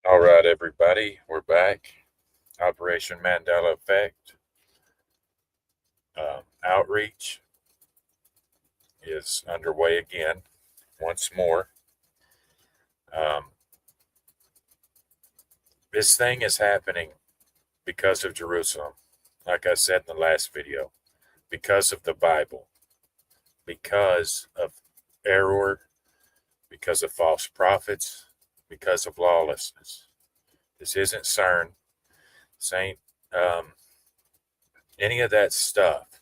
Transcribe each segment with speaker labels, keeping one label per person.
Speaker 1: All right, everybody, we're back. Operation Mandela Effect outreach is underway again, once more. Um, this thing is happening because of Jerusalem, like I said in the last video, because of the Bible, because of error, because of false prophets, because of lawlessness. This isn't CERN, Saint, um, any of that stuff.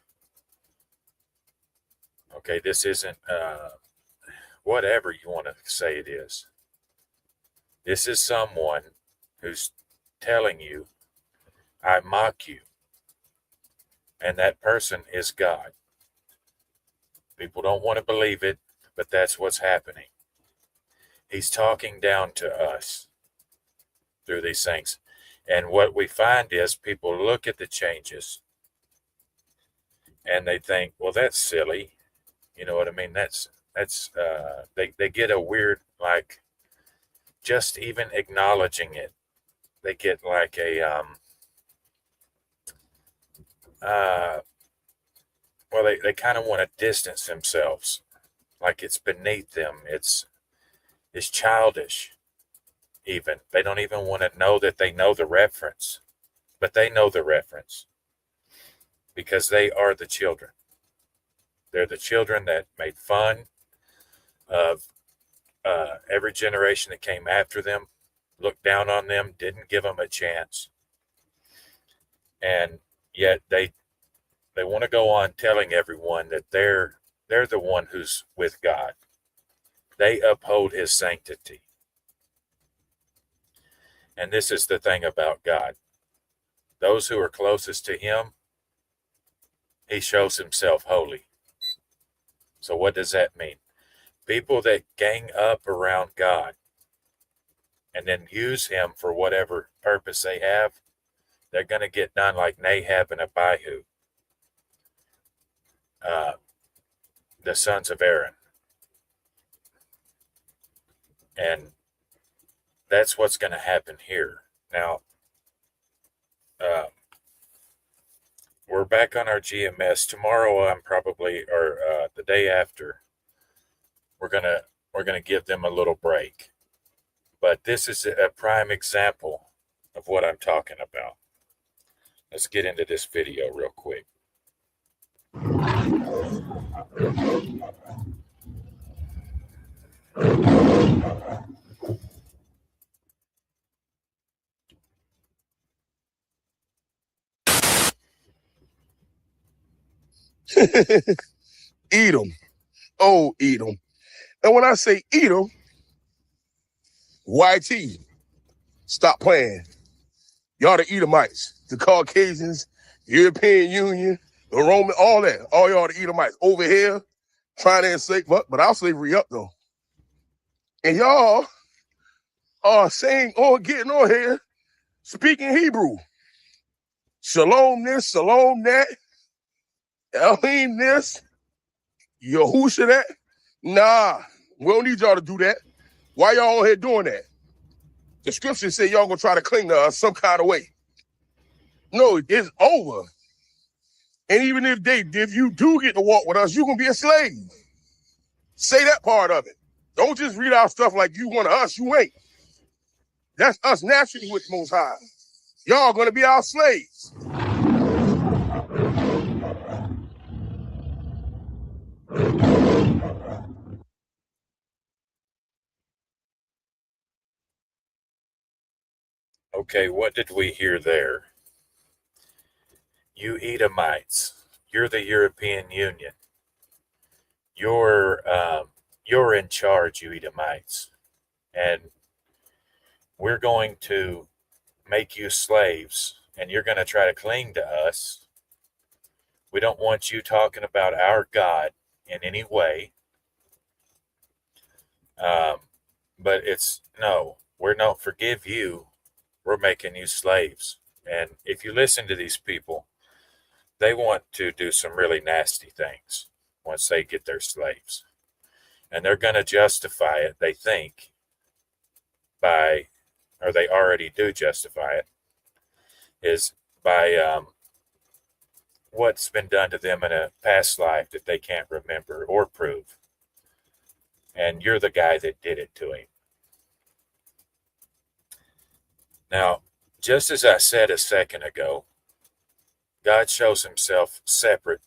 Speaker 1: Okay, this isn't whatever you want to say it is. This is someone who's telling you, I mock you. And that person is God. People don't want to believe it, but that's what's happening. He's talking down to us through these things. And what we find is people look at the changes and they think, well, that's silly. You know what I mean? They get a weird, like, just even acknowledging it. They get like uh, well, they kind of want to distance themselves, like it's beneath them. It's childish. Even they don't even want to know that they know the reference, but they know the reference because they are the children. They're the children that made fun of every generation that came after them, looked down on them, didn't give them a chance, and yet they want to go on telling everyone that they're the one who's with God. They uphold his sanctity. And this is the thing about God. Those who are closest to him, he shows himself holy. So what does that mean? People that gang up around God and then use him for whatever purpose they have, they're going to get done like Nahab and Abihu, uh, the sons of Aaron. And that's what's going to happen here. Now, uh, we're back on our GMS tomorrow. I'm probably, or the day after, we're gonna give them a little break. But this is a prime example of what I'm talking about. Let's get into this video real quick.
Speaker 2: Edom. Oh, Edom. And when I say Edom, YT, stop playing. Y'all the Edomites, the Caucasians, European Union, the Roman, all that. All y'all the Edomites over here trying to enslave, but our slavery up though. And y'all are saying, getting on here, speaking Hebrew. Shalom this, shalom that, Elohim this, Yahusha that. Nah, we don't need y'all to do that. Why y'all on here doing that? The scriptures say y'all gonna try to cling to us some kind of way. No, it's over. And even if you do get to walk with us, you're gonna be a slave. Say that part of it. Don't just read our stuff like you one of us. You ain't. That's us naturally with the Most High. Y'all gonna be our slaves.
Speaker 1: Okay, what did we hear there? You Edomites, you're the European Union. You're in charge, you Edomites, and we're going to make you slaves, and you're going to try to cling to us. We don't want you talking about our God in any way. But no, we don't forgive you. We're making you slaves. And if you listen to these people, they want to do some really nasty things once they get their slaves. And they're going to justify it, they think, by or they already do justify it, is by what's been done to them in a past life that they can't remember or prove. And you're the guy that did it to him. Now, just as I said a second ago, God shows himself separate,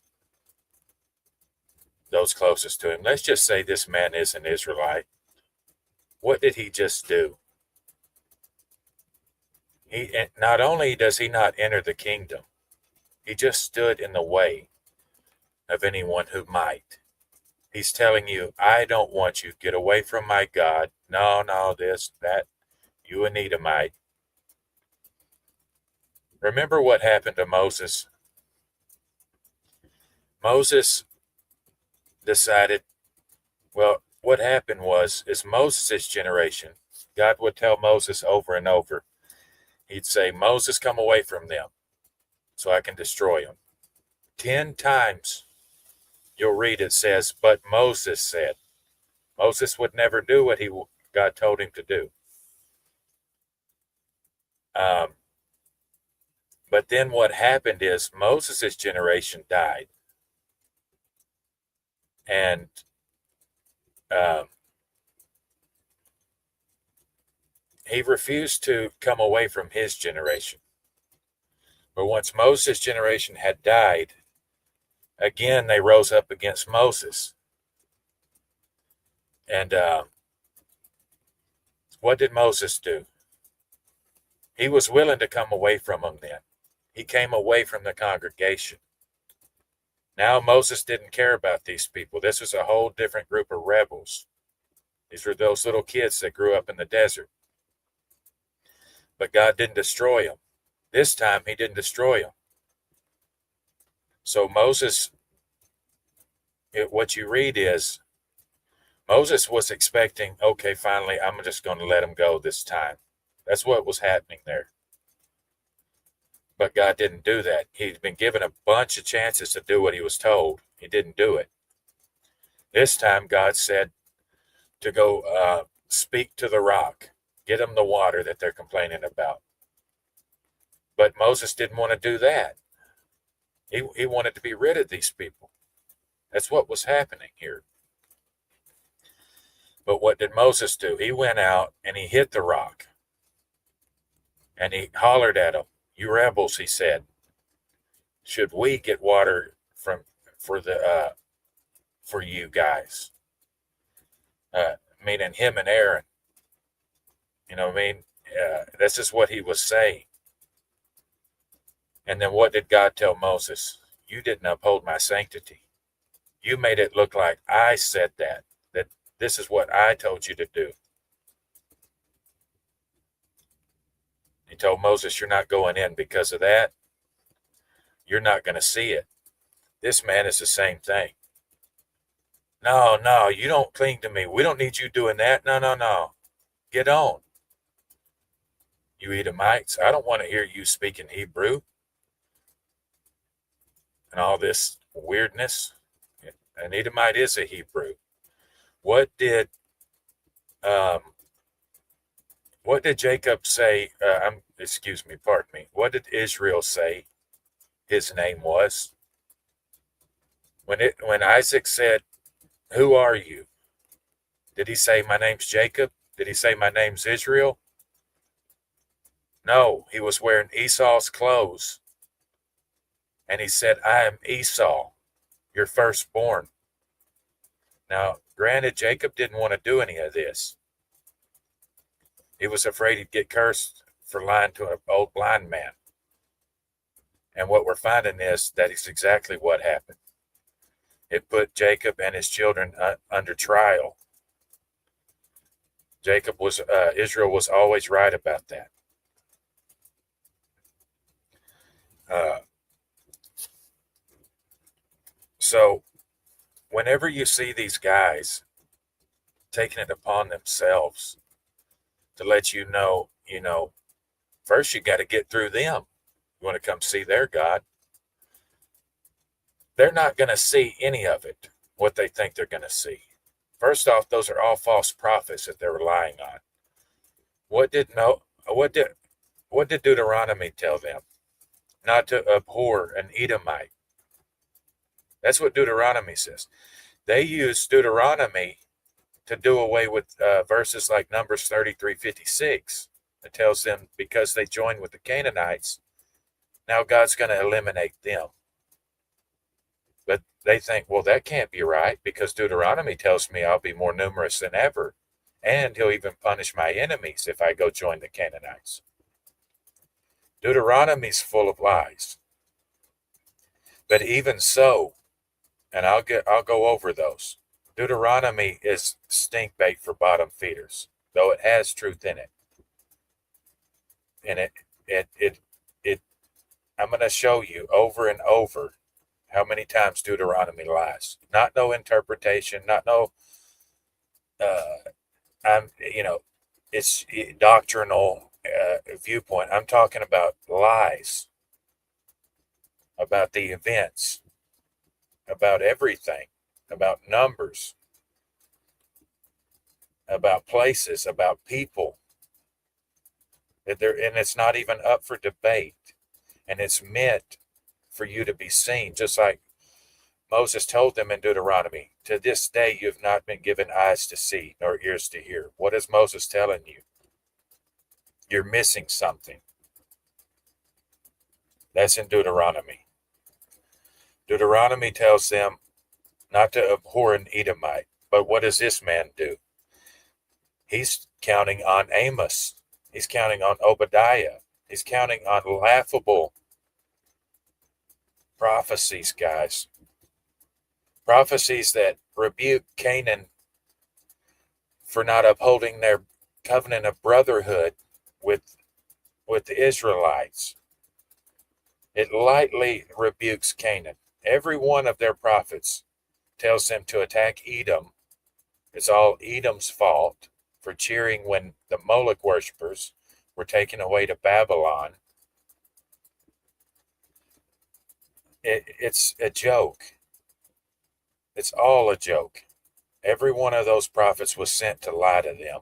Speaker 1: those closest to him. Let's just say this man is an Israelite. What did he just do? He not only does he not enter the kingdom, he just stood in the way of anyone who might. He's telling you, I don't want you. Get away from my God. No, this, that. You an Edomite. Remember what happened to Moses? Moses decided, well, what happened is Moses' generation, God would tell Moses over and over, he'd say, Moses, come away from them so I can destroy them. 10 times you'll read it says, but Moses said. Moses would never do what God told him to do. But then what happened is Moses' generation died. And he refused to come away from his generation. But once Moses' generation had died, again they rose up against Moses. And what did Moses do? He was willing to come away from them then. He came away from the congregation. Now Moses didn't care about these people. This was a whole different group of rebels. These were those little kids that grew up in the desert. But God didn't destroy them. This time he didn't destroy them. So Moses, what you read is, Moses was expecting, okay, finally, I'm just going to let him go this time. That's what was happening there. But God didn't do that. He'd been given a bunch of chances to do what he was told. He didn't do it. This time God said to go speak to the rock. Get them the water that they're complaining about. But Moses didn't want to do that. He wanted to be rid of these people. That's what was happening here. But what did Moses do? He went out and he hit the rock. And he hollered at them. You rebels, he said. Should we get water for you guys? Meaning him and Aaron. You know what I mean? This is what he was saying. And then what did God tell Moses? You didn't uphold my sanctity. You made it look like I said that this is what I told you to do. He told Moses, you're not going in because of that. You're not going to see it. This man is the same thing. No, you don't cling to me. We don't need you doing that. No. Get on. You Edomites, I don't want to hear you speaking Hebrew and all this weirdness. An Edomite is a Hebrew. What did Jacob say? Pardon me. What did Israel say his name was? When Isaac said, who are you? Did he say, my name's Jacob? Did he say, my name's Israel? No, he was wearing Esau's clothes. And he said, I am Esau, your firstborn. Now, granted, Jacob didn't want to do any of this. He was afraid he'd get cursed for lying to an old blind man. And what we're finding is that is exactly what happened. It put Jacob and his children under trial. Israel was always right about that. So whenever you see these guys taking it upon themselves to let you know, first you got to get through them. You want to come see their God. They're not going to see any of it, what they think they're going to see. First off, those are all false prophets that they're relying on. What did what did Deuteronomy tell them? Not to abhor an Edomite. That's what Deuteronomy says. They use Deuteronomy to do away with verses like Numbers 33:56. It tells them because they joined with the Canaanites, now God's going to eliminate them. But they think, well, that can't be right because Deuteronomy tells me I'll be more numerous than ever. And he'll even punish my enemies if I go join the Canaanites. Deuteronomy's full of lies. But even so, and I'll go over those. Deuteronomy is stink bait for bottom feeders, though it has truth in it. And it I'm going to show you over and over how many times Deuteronomy lies. Not no interpretation, not no it's doctrinal viewpoint. I'm talking about lies about the events, about everything, about numbers, about places, about people. And it's not even up for debate. And it's meant for you to be seen, just like Moses told them in Deuteronomy, to this day you have not been given eyes to see nor ears to hear. What is Moses telling you? You're missing something. That's in Deuteronomy. Deuteronomy tells them not to abhor an Edomite. But what does this man do? He's counting on Amos. He's counting on Obadiah. He's counting on laughable prophecies, guys. Prophecies that rebuke Canaan for not upholding their covenant of brotherhood with the Israelites. It lightly rebukes Canaan. Every one of their prophets tells them to attack Edom. It's all Edom's fault for cheering when the Moloch worshippers were taken away to Babylon. It's a joke. It's all a joke. Every one of those prophets was sent to lie to them,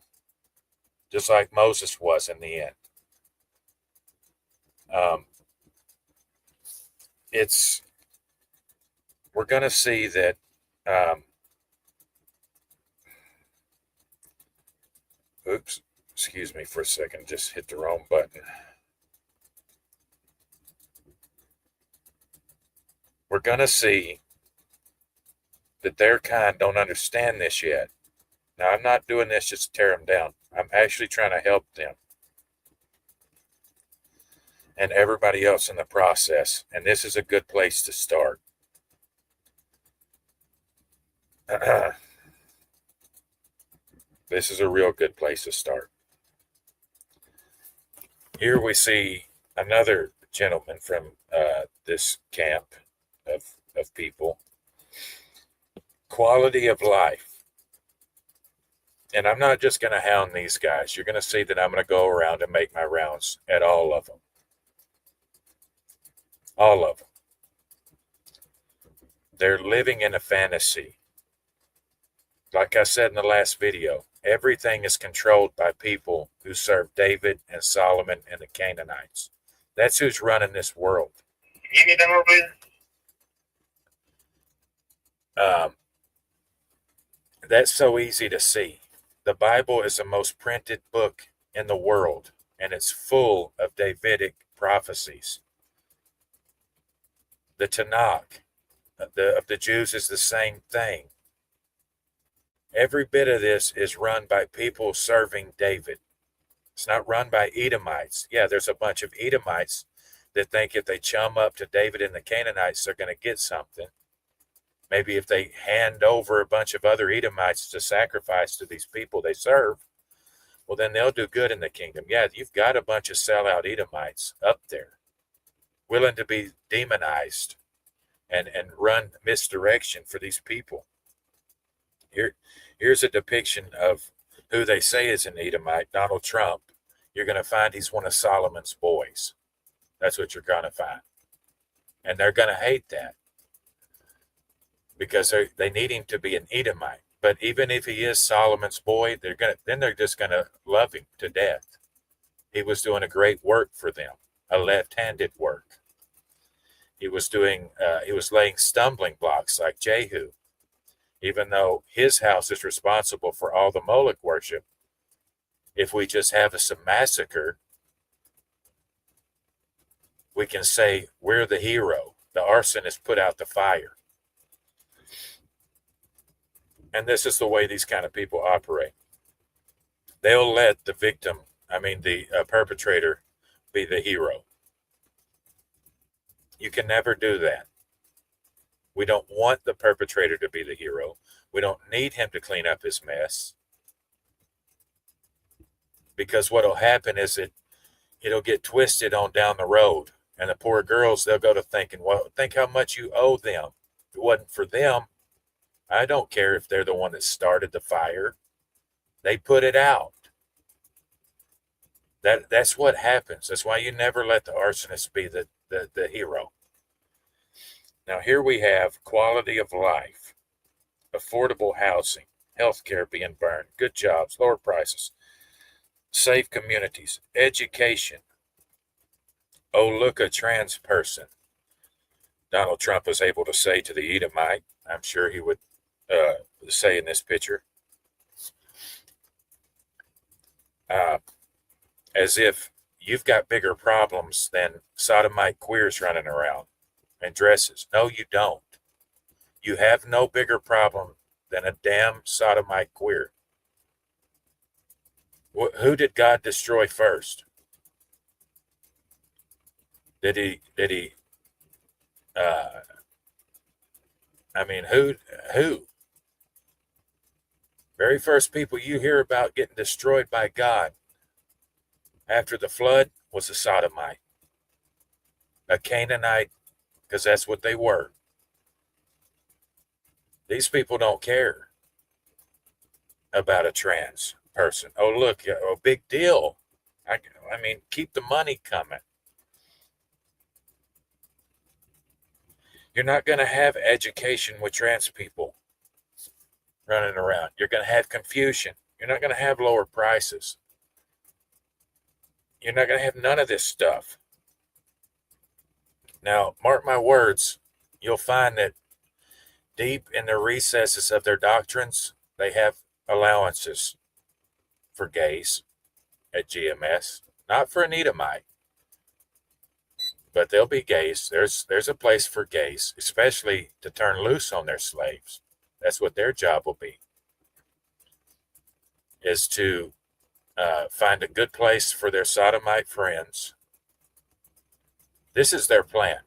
Speaker 1: just like Moses was in the end. We're going to see that oops, excuse me for a second, just hit the wrong button. We're going to see that their kind don't understand this yet. Now, I'm not doing this just to tear them down. I'm actually trying to help them and everybody else in the process. And this is a good place to start. This is a real good place to start. Here we see another gentleman from this camp of people. Quality of life. And I'm not just going to hound these guys. You're going to see that I'm going to go around and make my rounds at all of them. All of them. They're living in a fantasy. Like I said in the last video, everything is controlled by people who serve David and Solomon and the Canaanites. That's who's running this world.
Speaker 3: Give me that over.
Speaker 1: That's so easy to see. The Bible is the most printed book in the world, and it's full of Davidic prophecies. The Tanakh of the Jews is the same thing. Every bit of this is run by people serving David. It's not run by Edomites. Yeah, there's a bunch of Edomites that think if they chum up to David and the Canaanites, they're going to get something. Maybe if they hand over a bunch of other Edomites to sacrifice to these people they serve, well, then they'll do good in the kingdom. Yeah, you've got a bunch of sellout Edomites up there, willing to be demonized and run misdirection for these people. Here's a depiction of who they say is an Edomite, Donald Trump. You're going to find he's one of Solomon's boys. That's what you're going to find. And they're going to hate that because they need him to be an Edomite. But even if he is Solomon's boy, they're just going to love him to death. He was doing a great work for them, a left-handed work. He was laying stumbling blocks like Jehu, even though his house is responsible for all the Moloch worship. If we just have us a massacre, we can say we're the hero. The arsonist put out the fire. And this is the way these kind of people operate. They'll let the perpetrator, be the hero. You can never do that. We don't want the perpetrator to be the hero. We don't need him to clean up his mess. Because what'll happen is it'll get twisted on down the road. And the poor girls, they'll go to thinking, well, think how much you owe them. If it wasn't for them, I don't care if they're the one that started the fire. They put it out. That's what happens. That's why you never let the arsonist be the hero. Now here we have quality of life, affordable housing, healthcare being burned, good jobs, lower prices, safe communities, education. Oh, look, a trans person. Donald Trump was able to say to the Edomite, I'm sure he would say in this picture, as if you've got bigger problems than sodomite queers running around and dresses. No, you don't. You have no bigger problem than a damn sodomite queer. Who did God destroy first? Did he, who? Very first people you hear about getting destroyed by God after the flood was a sodomite, a Canaanite, because that's what they were. These people don't care about a trans person. Oh, look, a big deal. I mean, keep the money coming. You're not going to have education with trans people running around. You're going to have confusion. You're not going to have lower prices. You're not going to have none of this stuff. Now, mark my words, you'll find that deep in the recesses of their doctrines, they have allowances for gays at GMS, not for an Edomite, but they'll be gays. There's a place for gays, especially to turn loose on their slaves. That's what their job will be, is to find a good place for their sodomite friends. This is their plan.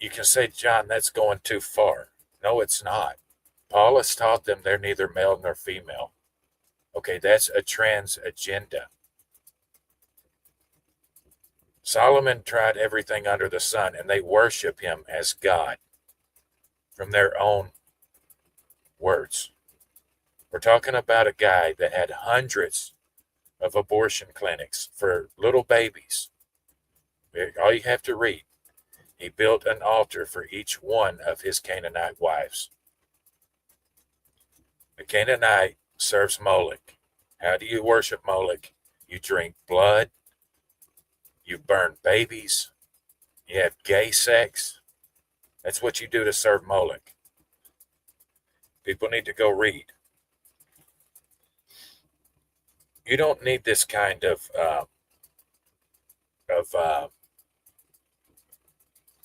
Speaker 1: You can say, John, that's going too far. No, it's not. Paul has taught them they're neither male nor female. Okay, that's a trans agenda. Solomon tried everything under the sun, and they worship him as God from their own words. We're talking about a guy that had hundreds of abortion clinics for little babies. All you have to read. He built an altar for each one of his Canaanite wives. A Canaanite serves Moloch. How do you worship Moloch? You drink blood. You burn babies. You have gay sex. That's what you do to serve Moloch. People need to go read. You don't need this kind of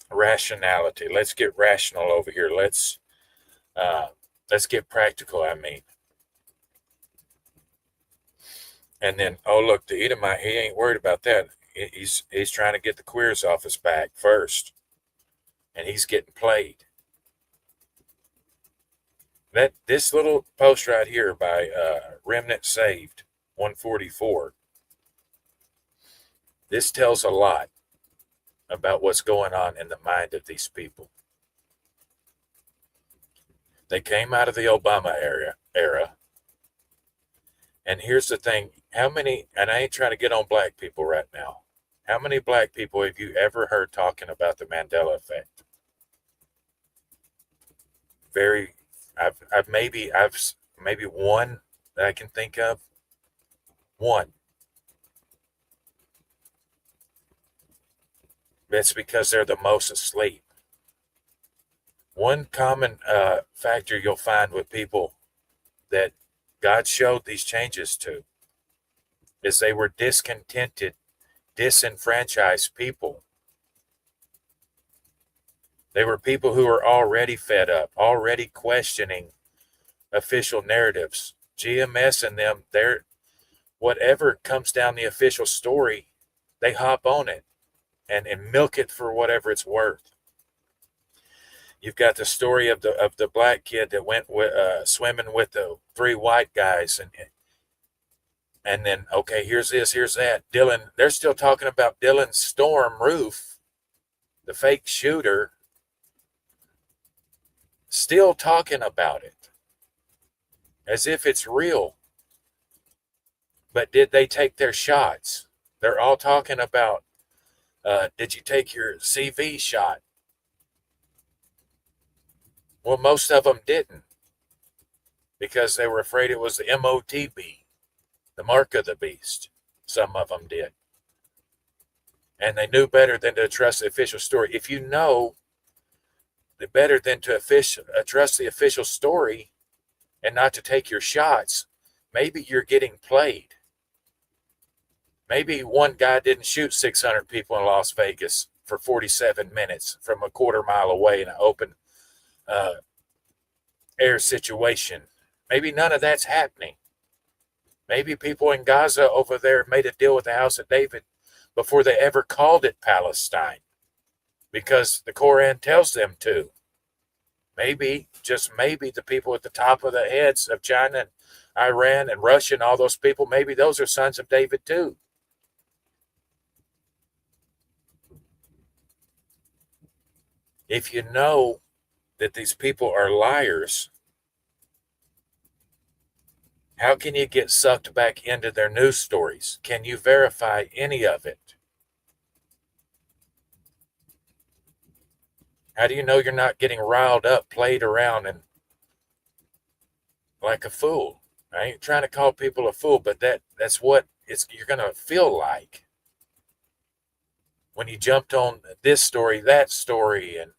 Speaker 1: rationality. Let's get rational over here. Let's get practical. I mean, and then look, the Edomite, he ain't worried about that. He's trying to get the queers off his back first, and he's getting played. This little post right here by Remnant Saved 144. This tells a lot about what's going on in the mind of these people. They came out of the Obama era. And here's the thing, and I ain't trying to get on black people right now. How many black people have you ever heard talking about the Mandela effect? I've maybe one that I can think of. One. It's because they're the most asleep. One common factor you'll find with people that God showed these changes to is they were discontented, disenfranchised people. They were people who were already fed up, already questioning official narratives. GMS and them, they're whatever comes down the official story, they hop on it and milk it for whatever it's worth. You've got the story of the black kid that went swimming with the three white guys, and then okay, here's this, here's that. Dylan, they're still talking about Dylan Storm Roof, the fake shooter, still talking about it as if it's real. But did they take their shots? They're all talking about, did you take your CV shot? Well, most of them didn't because they were afraid it was the MOTB, the mark of the beast. Some of them did. And they knew better than to trust the official story. If you know better than to trust the official story and not to take your shots, maybe you're getting played. Maybe one guy didn't shoot 600 people in Las Vegas for 47 minutes from a quarter mile away in an open air situation. Maybe none of that's happening. Maybe people in Gaza over there made a deal with the House of David before they ever called it Palestine because the Quran tells them to. Maybe, just maybe, the people at the top of the heads of China and Iran and Russia and all those people, maybe those are sons of David too. If you know that these people are liars, how can you get sucked back into their news stories? Can you verify any of it? How do you know you're not getting riled up, played around, and like a fool? I ain't trying to call people a fool, but that's what you're going to feel like when you jumped on this story, that story, and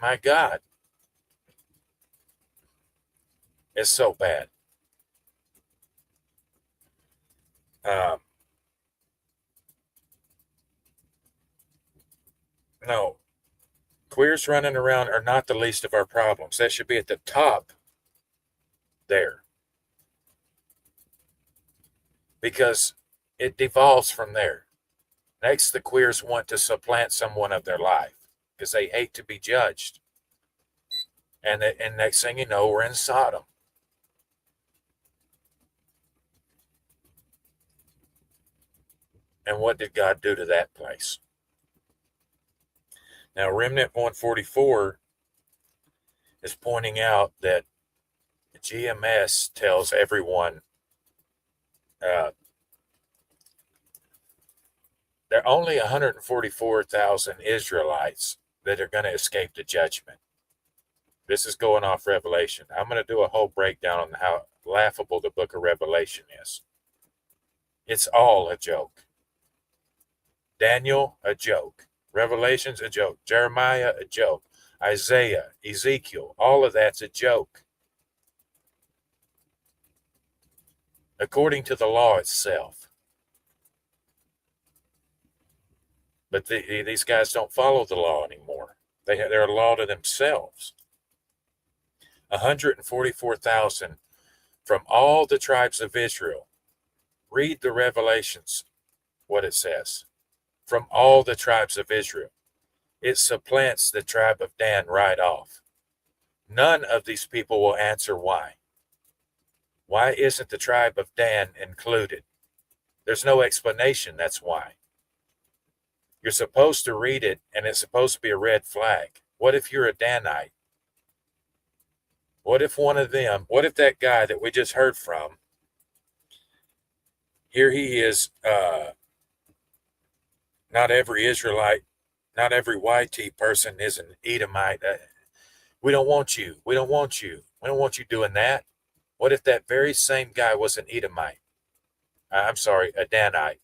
Speaker 1: my God, it's so bad. No, queers running around are not the least of our problems. That should be at the top there because it devolves from there. Next, the queers want to supplant someone of their life because they hate to be judged. And next thing you know, we're in Sodom. And what did God do to that place? Now, Remnant 144 is pointing out that GMS tells everyone there are only 144,000 Israelites that are going to escape the judgment. This is going off Revelation. I'm going to do a whole breakdown on how laughable the book of Revelation is. It's all a joke. Daniel, a joke. Revelation's a joke. Jeremiah, a joke. Isaiah, Ezekiel, all of that's a joke. According to the law itself. But these guys don't follow the law anymore. They're a law to themselves. 144,000 from all the tribes of Israel. Read the Revelations, what it says. From all the tribes of Israel. It supplants the tribe of Dan right off. None of these people will answer why. Why isn't the tribe of Dan included? There's no explanation, that's why. You're supposed to read it, and it's supposed to be a red flag. What if you're a Danite? What if one of them, what if that guy that we just heard from, here he is, not every Israelite, not every YT person is an Edomite. We don't want you. We don't want you. We don't want you doing that. What if that very same guy was an Edomite? I'm sorry, a Danite.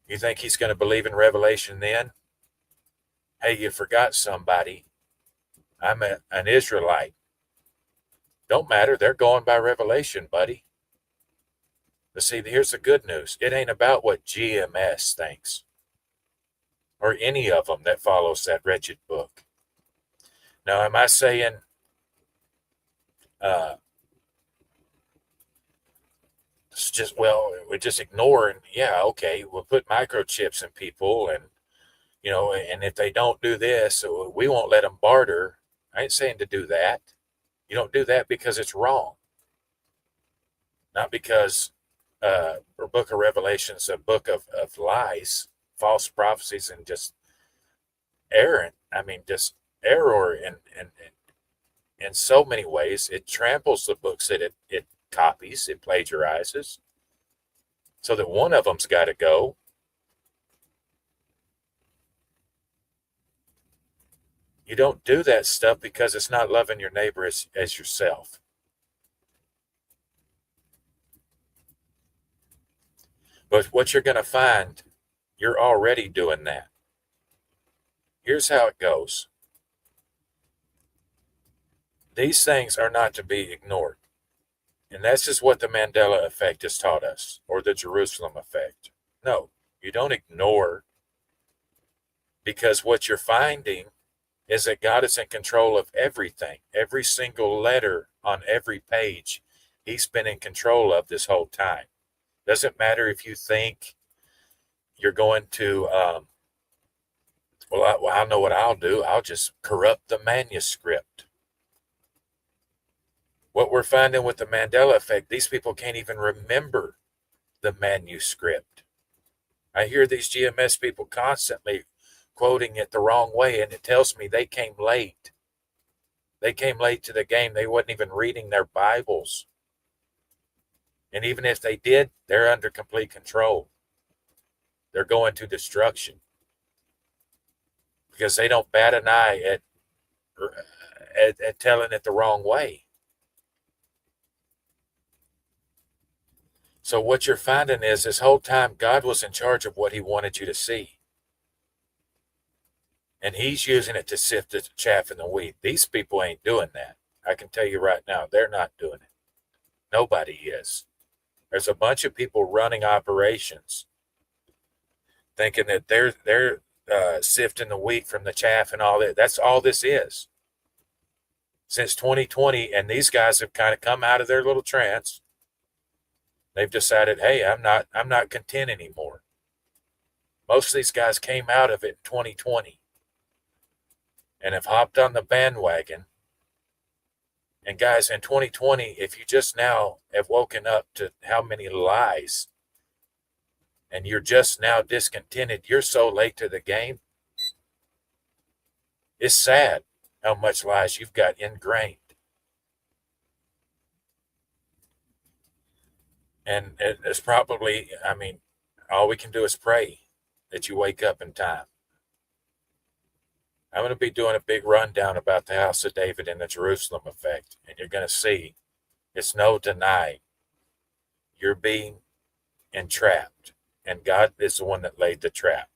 Speaker 1: You think he's going to believe in Revelation then? Hey, you forgot somebody. I'm an Israelite. Don't matter. They're going by Revelation, buddy. But see, here's the good news. It ain't about what GMS thinks or any of them that follows that wretched book. Now, am I saying uh, it's just, well, we just ignore and yeah, okay, we'll put microchips in people and, and if they don't do this, we won't let them barter. I ain't saying to do that. You don't do that because it's wrong. Not because or book of Revelation is a book of lies, false prophecies, and just errant. I mean, just error in so many ways. It tramples the books that it copies, it plagiarizes, so that one of them's got to go. You don't do that stuff because it's not loving your neighbor as yourself. But what you're going to find, you're already doing that. Here's how it goes. These things are not to be ignored. And that's just what the Mandela effect has taught us, or the Jerusalem effect. No, you don't ignore, because what you're finding is that God is in control of everything. Every single letter on every page, he's been in control of this whole time. Doesn't matter if you think you're going to, I know what I'll do. I'll just corrupt the manuscript. What we're finding with the Mandela effect, these people can't even remember the manuscript. I hear these GMS people constantly quoting it the wrong way, and it tells me they came late. They came late to the game. They wasn't even reading their Bibles. And even if they did, they're under complete control. They're going to destruction because they don't bat an eye at telling it the wrong way. So what you're finding is this whole time God was in charge of what he wanted you to see. And he's using it to sift the chaff in the wheat. These people ain't doing that. I can tell you right now, they're not doing it. Nobody is. There's a bunch of people running operations thinking that they're sifting the wheat from the chaff and all that. That's all this is. Since 2020, and these guys have kind of come out of their little trance. They've decided, hey, I'm not content anymore. Most of these guys came out of it in 2020 and have hopped on the bandwagon. And guys, in 2020, if you just now have woken up to how many lies and you're just now discontented, you're so late to the game. It's sad how much lies you've got ingrained. And it's probably, all we can do is pray that you wake up in time. I'm going to be doing a big rundown about the house of David and the Jerusalem effect. And you're going to see it's no denying you're being entrapped. And God is the one that laid the trap.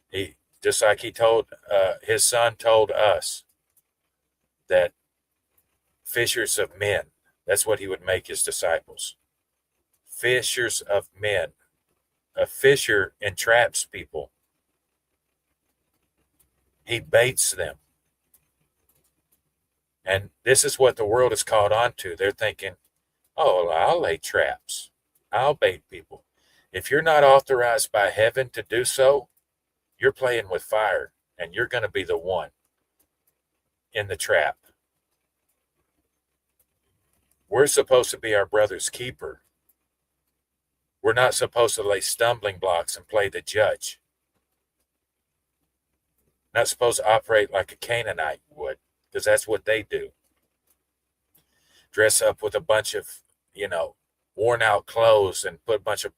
Speaker 1: He, just like he told, his son told us that fishers of men, that's what he would make his disciples. Fishers of men. A fisher entraps people. He baits them. And this is what the world is caught on to. They're thinking, oh, well, I'll lay traps. I'll bait people. If you're not authorized by heaven to do so, you're playing with fire, and you're going to be the one in the trap. We're supposed to be our brother's keeper. We're not supposed to lay stumbling blocks and play the judge. Not supposed to operate like a Canaanite would, because that's what they do. Dress up with a bunch of, worn out clothes and put a bunch of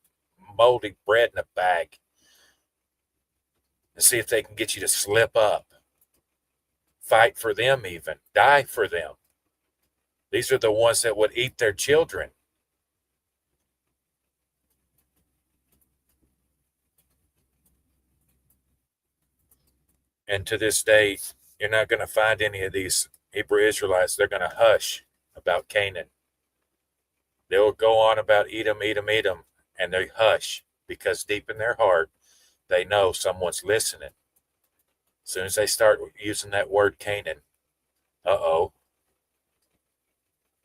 Speaker 1: moldy bread in a bag and see if they can get you to slip up. Fight for them even. Die for them. These are the ones that would eat their children. And to this day, you're not going to find any of these Hebrew Israelites. They're going to hush about Canaan. They'll go on about Edom, Edom, Edom, and they hush because deep in their heart, they know someone's listening. As soon as they start using that word Canaan, uh-oh,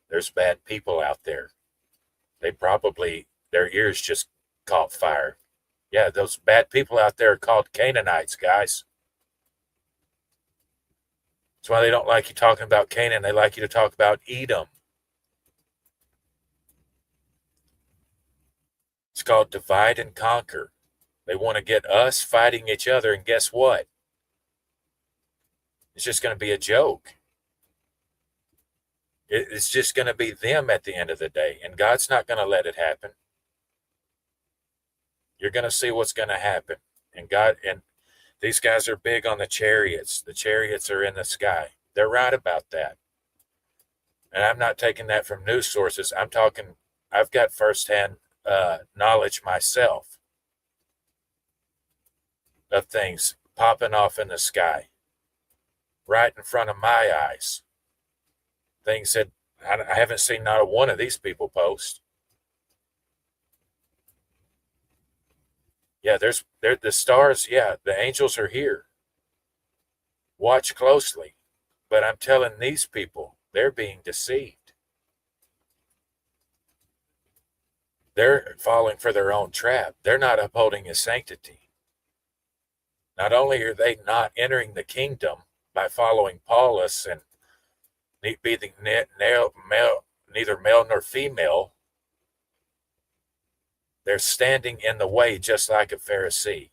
Speaker 1: there's bad people out there. Their ears just caught fire. Yeah, those bad people out there are called Canaanites, guys. That's why they don't like you talking about Canaan. They like you to talk about Edom. It's called divide and conquer. They want to get us fighting each other, and guess what? It's just going to be a joke. It's just going to be them at the end of the day, and God's not going to let it happen. You're going to see what's going to happen. And these guys are big on the chariots. The chariots are in the sky. They're right about that. And I'm not taking that from news sources. I've got firsthand knowledge myself of things popping off in the sky right in front of my eyes. Things that I haven't seen not a one of these people post. Yeah, there's the stars. Yeah, the angels are here. Watch closely. But I'm telling these people, they're being deceived. They're falling for their own trap. They're not upholding his sanctity. Not only are they not entering the kingdom by following Paulus and being neither male nor female, they're standing in the way just like a Pharisee.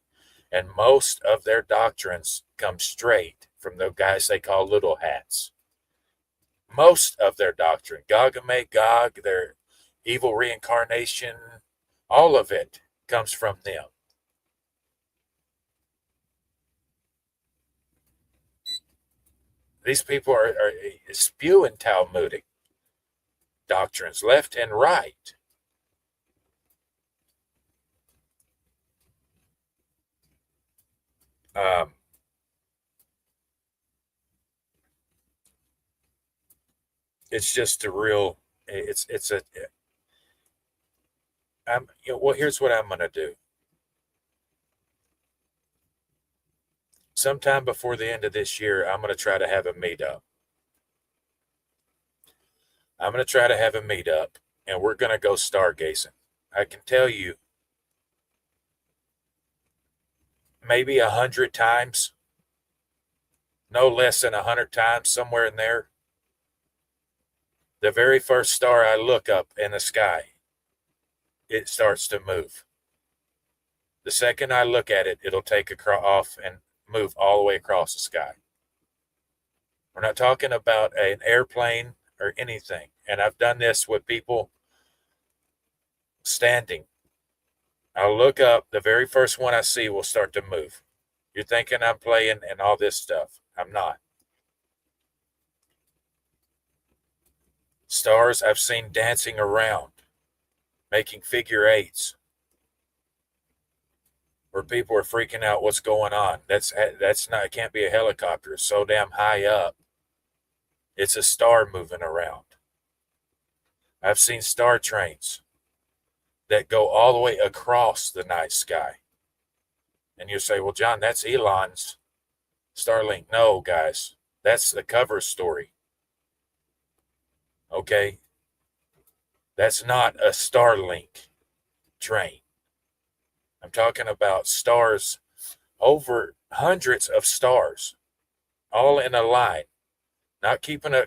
Speaker 1: And most of their doctrines come straight from the guys they call little hats. Most of their doctrine, Gog and Magog, their evil reincarnation, all of it comes from them. These people are spewing Talmudic doctrines left and right. It's just a real. Well, here's what I'm going to do. Sometime before the end of this year, I'm going to try to have a meetup. And we're going to go stargazing. I can tell you, maybe 100 times, no less than 100 times, somewhere in there. The very first star I look up in the sky, it starts to move. The second I look at it, it'll take off and move all the way across the sky. We're not talking about an airplane or anything. And I've done this with people standing. I'll look up, the very first one I see will start to move. You're thinking I'm playing and all this stuff. I'm not. Stars I've seen dancing around, making figure eights, where people are freaking out what's going on. That's not, it can't be a helicopter. It's so damn high up. It's a star moving around. I've seen star trains that go all the way across the night sky. And you say, well, John, that's Elon's Starlink. No, guys, that's the cover story. Okay? That's not a Starlink train. I'm talking about stars, over hundreds of stars, all in a line, not keeping a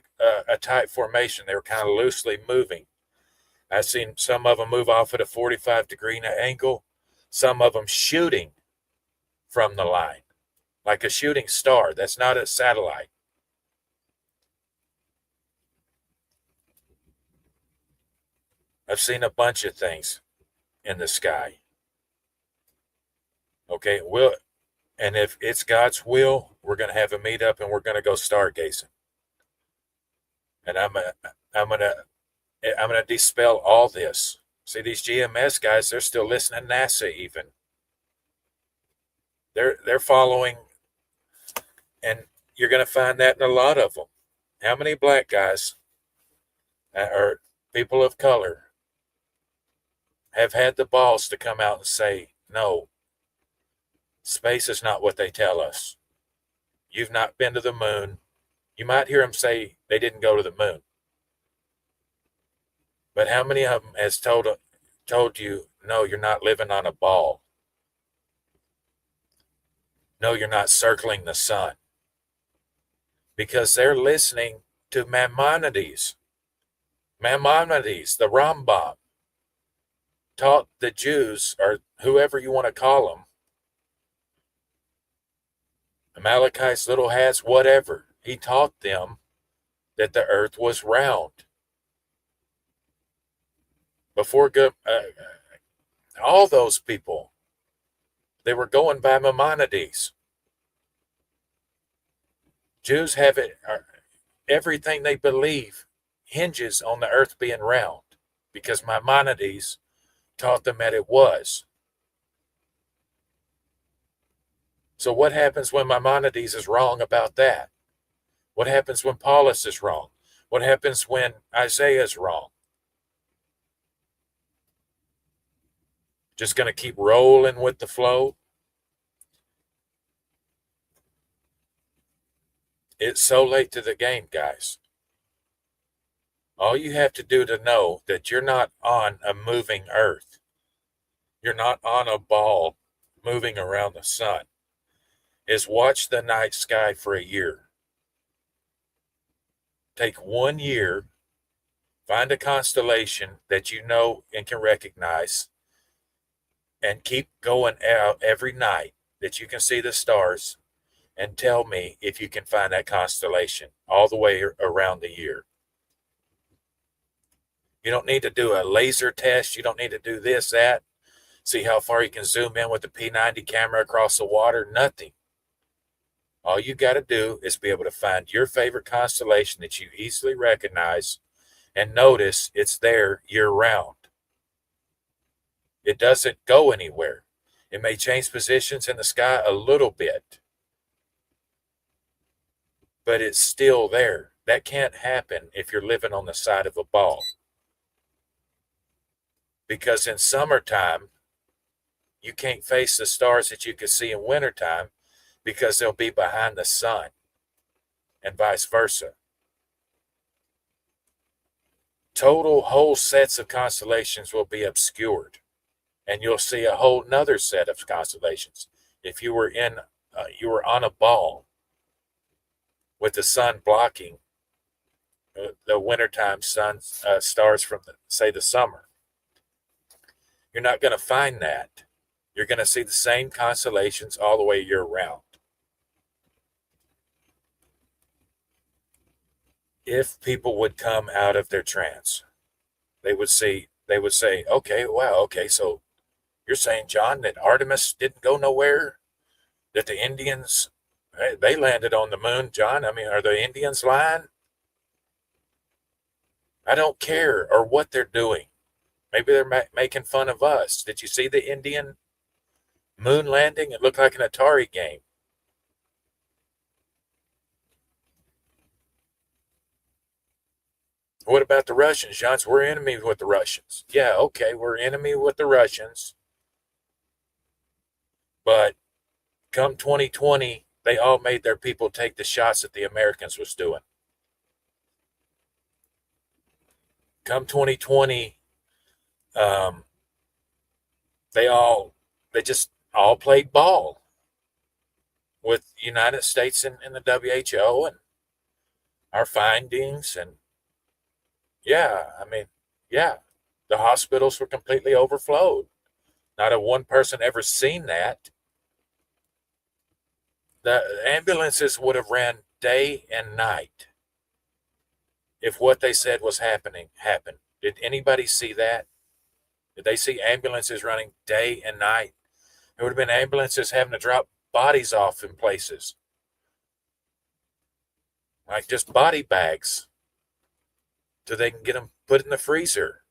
Speaker 1: tight formation. They were kind of loosely moving. I've seen some of them move off at a 45-degree angle, some of them shooting from the line, like a shooting star. That's not a satellite. I've seen a bunch of things in the sky. Okay, and if it's God's will, we're going to have a meetup and we're going to go stargazing. And I'm gonna dispel all this. See, these GMS guys, they're still listening to NASA even. They're following And you're going to find that in a lot of them. How many black guys or people of color have had the balls to come out and say, no, space is not what they tell us. You've not been to the moon. You might hear them say they didn't go to the moon. But how many of them has told you, no, you're not living on a ball. No, you're not circling the sun. Because they're listening to Maimonides. Maimonides, the Rambam, taught the Jews, or whoever you want to call them, Amalekites, little hats, whatever. He taught them that the earth was round. Before all those people, they were going by Maimonides. Jews have it, everything they believe hinges on the earth being round because Maimonides taught them that it was. So what happens when Maimonides is wrong about that? What happens when Paulus is wrong? What happens when Isaiah is wrong? Just going to keep rolling with the flow? It's so late to the game, guys. All you have to do to know that you're not on a moving earth, you're not on a ball moving around the sun, is watch the night sky for a year. Take 1 year, find a constellation that you know and can recognize, and keep going out every night that you can see the stars, and tell me if you can find that constellation all the way around the year. You don't need to do a laser test. You don't need to do this, that. See how far you can zoom in with the P90 camera across the water. Nothing. All you got to do is be able to find your favorite constellation that you easily recognize and notice it's there year round. It doesn't go anywhere. It may change positions in the sky a little bit, but it's still there. That can't happen if you're living on the side of a ball. Because in summertime, you can't face the stars that you can see in wintertime because they'll be behind the sun, and vice versa. Total whole sets of constellations will be obscured, and you'll see a whole nother set of constellations. If you were on a ball with the sun blocking the wintertime sun stars from the summer, you're not going to find that. You're going to see the same constellations all the way year round. If people would come out of their trance, they would say, okay, wow, okay, so you're saying, John, that Artemis didn't go nowhere? That the Indians, they landed on the moon, John? I mean, are the Indians lying? I don't care or what they're doing. Maybe they're making fun of us. Did you see the Indian moon landing? It looked like an Atari game. What about the Russians, John? We're enemy with the Russians. Yeah, okay, we're enemy with the Russians. But come 2020, they all made their people take the shots that the Americans was doing. Come 2020, they just all played ball with the United States and the WHO and our findings. And yeah, I mean, yeah, the hospitals were completely overflowed. Not a one person ever seen that. The ambulances would have ran day and night if what they said was happened. Did anybody see that? Did they see ambulances running day and night? There would have been ambulances having to drop bodies off in places. Like just body bags so they can get them put in the freezer.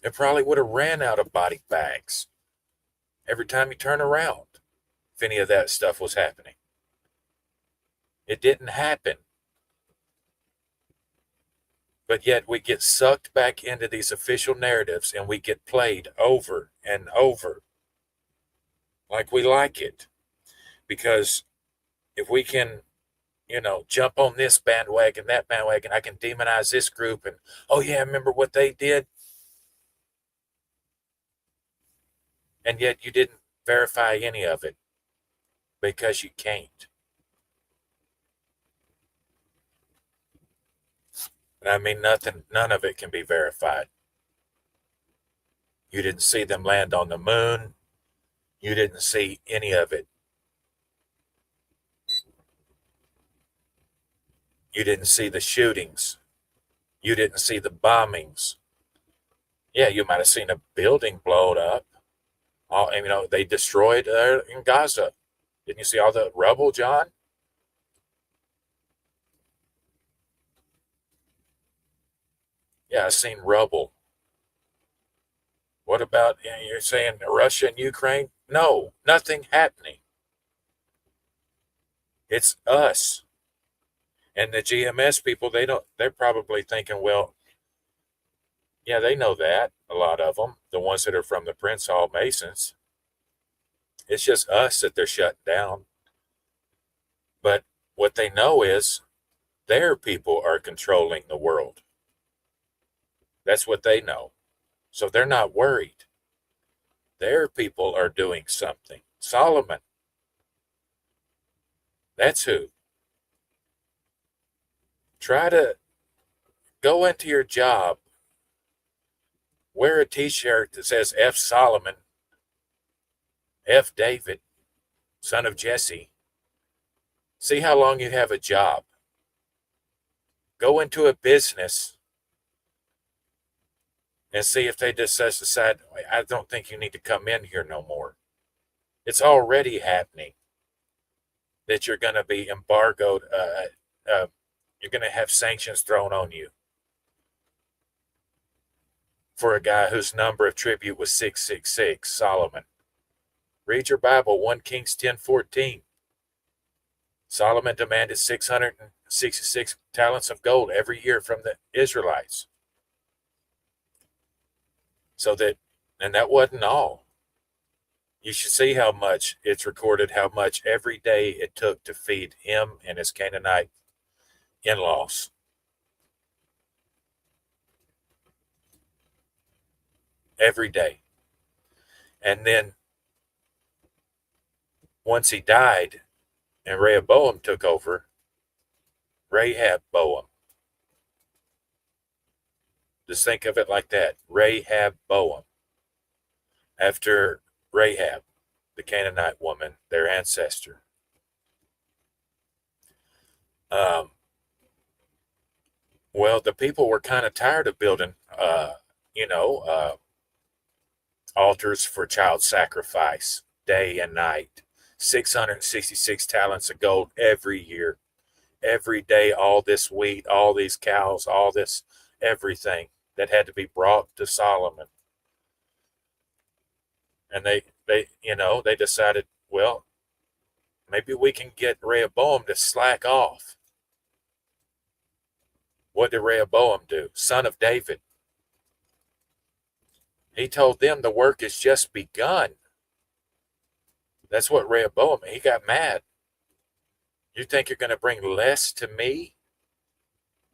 Speaker 1: It probably would have ran out of body bags every time you turn around. if any of that stuff was happening. It didn't happen. But yet we get sucked back into these official narratives and we get played over and over like we like it. Because if we can, jump on this bandwagon, that bandwagon, I can demonize this group and, oh yeah, remember what they did? And yet you didn't verify any of it because you can't. I mean, none of it can be verified. You didn't see them land on the moon. You didn't see any of it. You didn't see the shootings. You didn't see the bombings. Yeah, you might have seen a building blown up. They destroyed in Gaza. Didn't you see all the rubble, John? Yeah, I seen rubble. What about, you're saying Russia and Ukraine? No, nothing happening. It's us. And the GMS people, they're probably thinking, well, yeah, they know that, a lot of them, the ones that are from the Prince Hall Masons. It's just us that they're shutting down. But what they know is their people are controlling the world. That's what they know. So they're not worried. Their people are doing something. Solomon. That's who. Try to go into your job, wear a t-shirt that says F. Solomon, F. David, son of Jesse. See how long you have a job. Go into a business and see if they just decide, I don't think you need to come in here no more. It's already happening that you're going to be embargoed. You're going to have sanctions thrown on you for a guy whose number of tribute was 666, Solomon. Read your Bible, 1 Kings 10:14. Solomon demanded 666 talents of gold every year from the Israelites. And that wasn't all. You should see how much it's recorded, how much every day it took to feed him and his Canaanite in-laws. Every day. And then once he died and Rehoboam took over, Rahab-boam. Just think of it like that. Rahab-boam. After Rahab, the Canaanite woman, their ancestor. Well, the people were kind of tired of building, altars for child sacrifice day and night. 666 talents of gold every year. Every day, all this wheat, all these cows, all this everything that had to be brought to Solomon. And they decided, well, maybe we can get Rehoboam to slack off. What did Rehoboam do? Son of David. He told them the work has just begun. That's what Rehoboam, he got mad. You think you're going to bring less to me?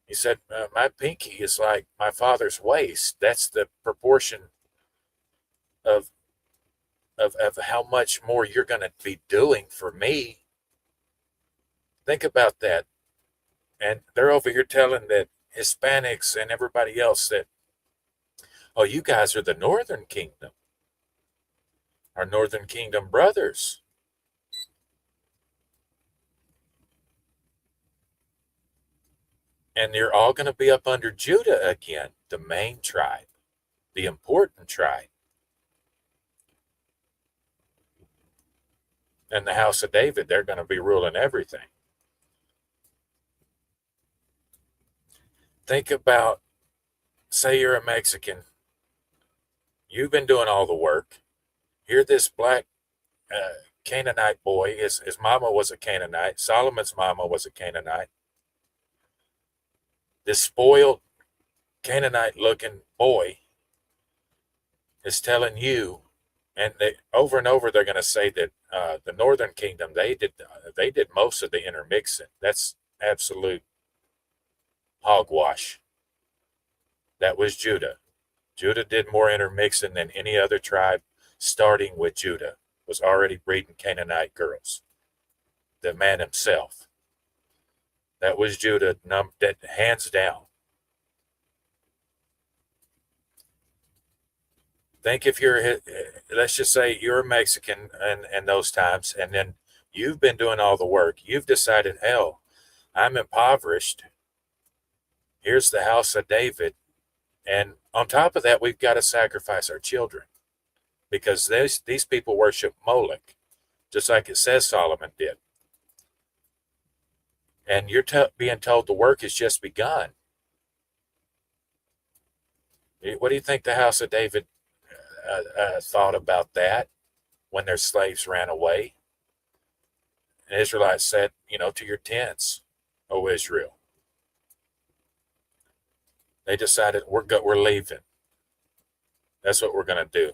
Speaker 1: He said, my pinky is like my father's waist. That's the proportion of how much more you're going to be doing for me. Think about that. And they're over here telling that Hispanics and everybody else that, oh, you guys are the Northern Kingdom. Our Northern Kingdom brothers. And you're all going to be up under Judah again, the main tribe, the important tribe. And the house of David, they're going to be ruling everything. Think about, say you're a Mexican. You've been doing all the work. Here this black Canaanite boy. His mama was a Canaanite. Solomon's mama was a Canaanite. This spoiled Canaanite looking boy is telling you, and over and over they're going to say that the Northern Kingdom they did most of the intermixing. That's absolute hogwash. That was Judah. Judah did more intermixing than any other tribe, starting with Judah, was already breeding Canaanite girls. The man himself. That was Judah, that hands down. Think if let's just say you're a Mexican in those times, and then you've been doing all the work. You've decided, hell, I'm impoverished. Here's the house of David. And on top of that, we've got to sacrifice our children because these people worship Moloch, just like it says Solomon did. And you're being told the work has just begun. What do you think the house of David thought about that when their slaves ran away? And Israelites said, to your tents, O Israel. They decided we're leaving. That's what we're going to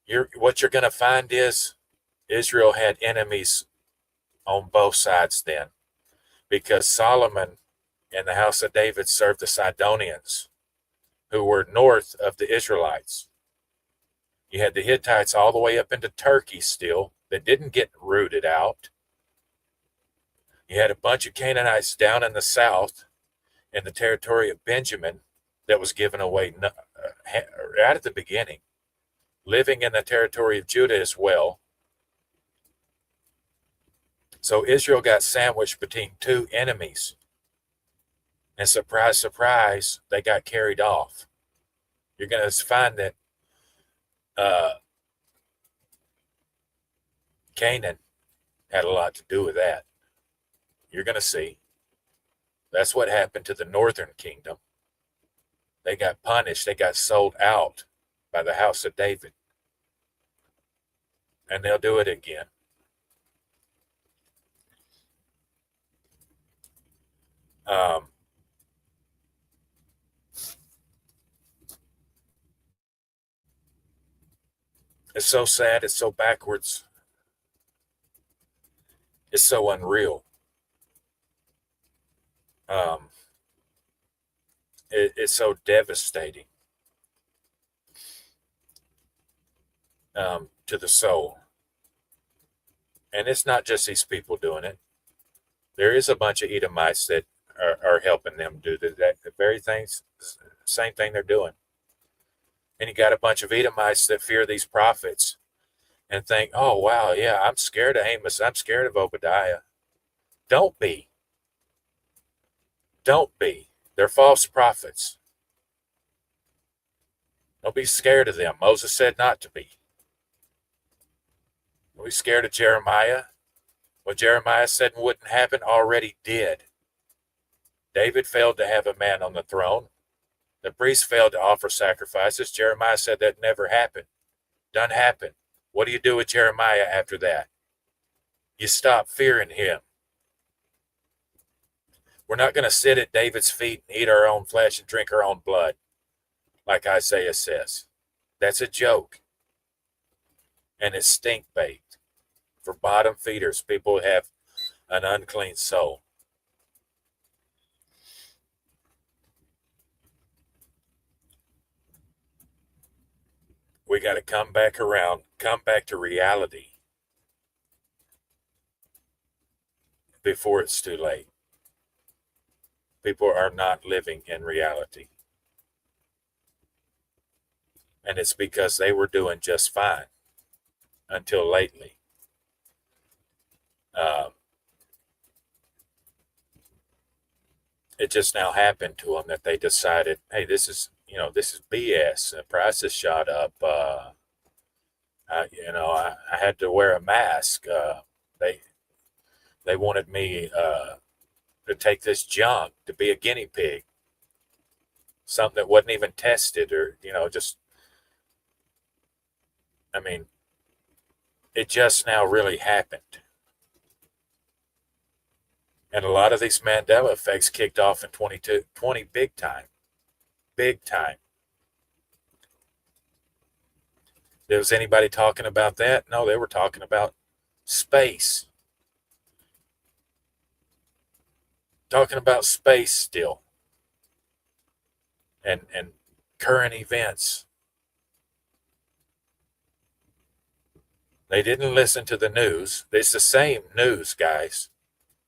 Speaker 1: do. What you're going to find is Israel had enemies on both sides then, because Solomon and the house of David served the Sidonians, who were north of the Israelites. You had the Hittites all the way up into Turkey still that didn't get rooted out. You had a bunch of Canaanites down in the south in the territory of Benjamin that was given away right at the beginning, living in the territory of Judah as well. So Israel got sandwiched between two enemies. And surprise, surprise, they got carried off. You're going to find that Canaan had a lot to do with that. You're going to see. That's what happened to the northern kingdom. They got punished. They got sold out by the house of David. And they'll do it again. It's so sad. It's so backwards. It's so unreal. It's so devastating to the soul. And it's not just these people doing it. There is a bunch of Edomites that are helping them do the very things, same thing they're doing. And you got a bunch of Edomites that fear these prophets and think, oh, wow, yeah, I'm scared of Amos. I'm scared of Obadiah. Don't be. Don't be. They're false prophets. Don't be scared of them. Moses said not to be. Are we scared of Jeremiah? What Jeremiah said wouldn't happen already did. David failed to have a man on the throne. The priests failed to offer sacrifices. Jeremiah said that never happened. Done happened. What do you do with Jeremiah after that? You stop fearing him. We're not going to sit at David's feet and eat our own flesh and drink our own blood, like Isaiah says. That's a joke. And it's stink bait for bottom feeders, people who have an unclean soul. We got to come back around, come back to reality before it's too late. People are not living in reality. And it's because they were doing just fine until lately. It just now happened to them that they decided, hey, this is BS. The prices shot up. I had to wear a mask. They wanted me to take this junk, to be a guinea pig, something that wasn't even tested, or it just now really happened. And a lot of these Mandela effects kicked off in 2020 big time. Big time. Was anybody talking about that? No, they were talking about space. Talking about space still. And current events. They didn't listen to the news. It's the same news, guys.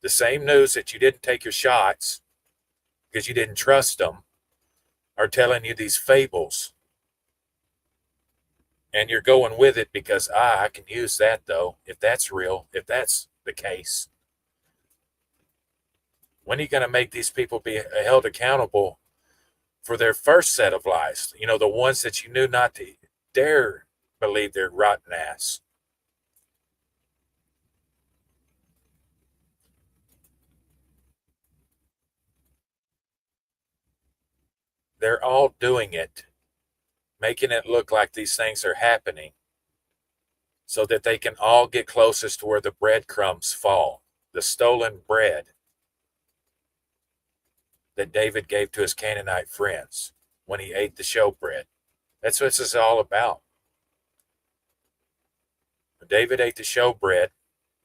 Speaker 1: The same news that you didn't take your shots because you didn't trust them are telling you these fables. And you're going with it because, I can use that though, if that's real, if that's the case. When are you going to make these people be held accountable for their first set of lies? You know, the ones that you knew not to dare believe their rotten ass. They're all doing it, making it look like these things are happening so that they can all get closest to where the breadcrumbs fall, the stolen bread that David gave to his Canaanite friends when he ate the showbread. That's what this is all about. When David ate the showbread,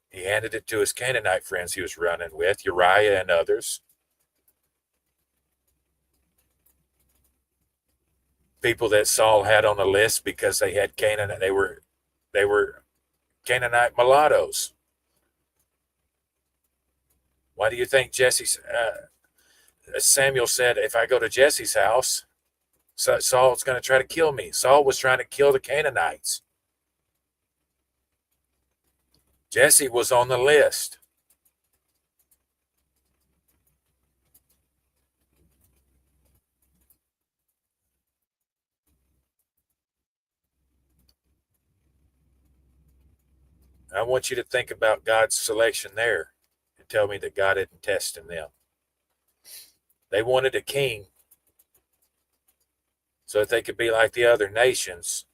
Speaker 1: he handed it to his Canaanite friends he was running with, Uriah and others. People that Saul had on the list because they had Canaanite, they were Canaanite mulattoes. Why do you think Samuel said, if I go to Jesse's house, Saul's going to try to kill me? Saul was trying to kill the Canaanites. Jesse was on the list. I want you to think about God's selection there and tell me that God isn't testing them. They wanted a king so that they could be like the other nations.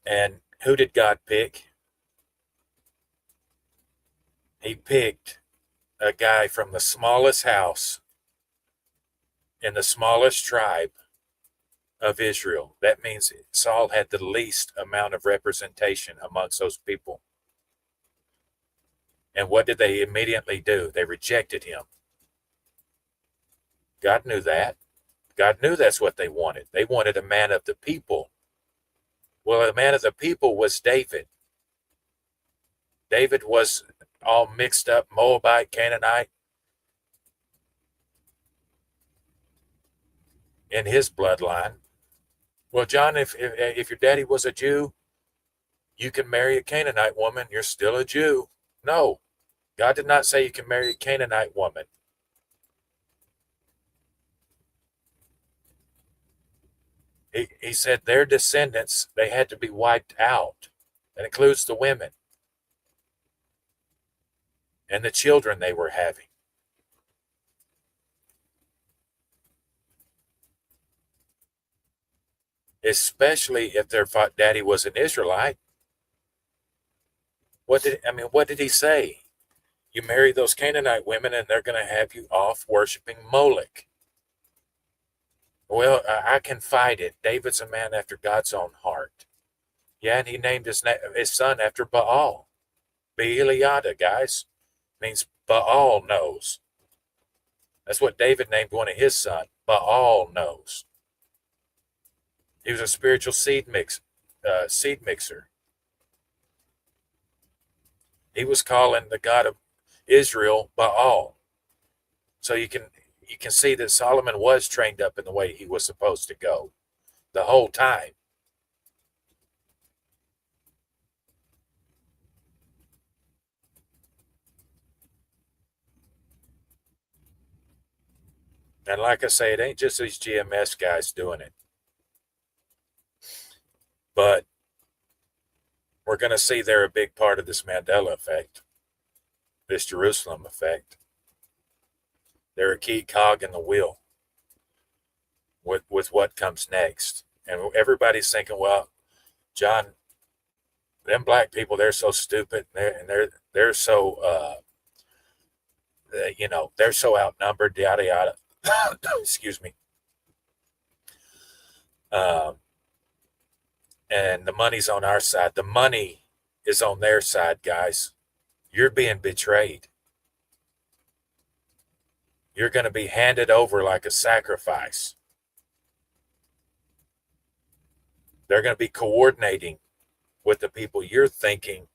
Speaker 1: And who did God pick? He picked a guy from the smallest house in the smallest tribe of Israel. That means Saul had the least amount of representation amongst those people. And what did they immediately do? They rejected him. God knew that. God knew that's what they wanted. They wanted a man of the people. Well, a man of the people was David. David was all mixed up, Moabite, Canaanite, in his bloodline. Well, John, if your daddy was a Jew, you can marry a Canaanite woman, you're still a Jew. No, God did not say you can marry a Canaanite woman. He said their descendants, they had to be wiped out. That includes the women and the children they were having. Especially if their daddy was an Israelite. What did he say? You marry those Canaanite women and they're going to have you off worshiping Moloch. Well, I can fight it. David's a man after God's own heart. Yeah, and he named his son after Baal. Beeliada, guys. Means Baal knows. That's what David named one of his sons. Baal knows. He was a spiritual seed mixer. He was calling the God of Israel Baal. So you can see that Solomon was trained up in the way he was supposed to go the whole time. And like I say, it ain't just these GMS guys doing it. But we're going to see they're a big part of this Mandela effect, this Jerusalem effect. They're a key cog in the wheel with what comes next. And everybody's thinking, well, John, them black people, they're so stupid, they're so they're so outnumbered, yada yada. Excuse me. Um, and the money's on our side. The money is on their side, guys. You're being betrayed. You're going to be handed over like a sacrifice. They're going to be coordinating with the people you're thinking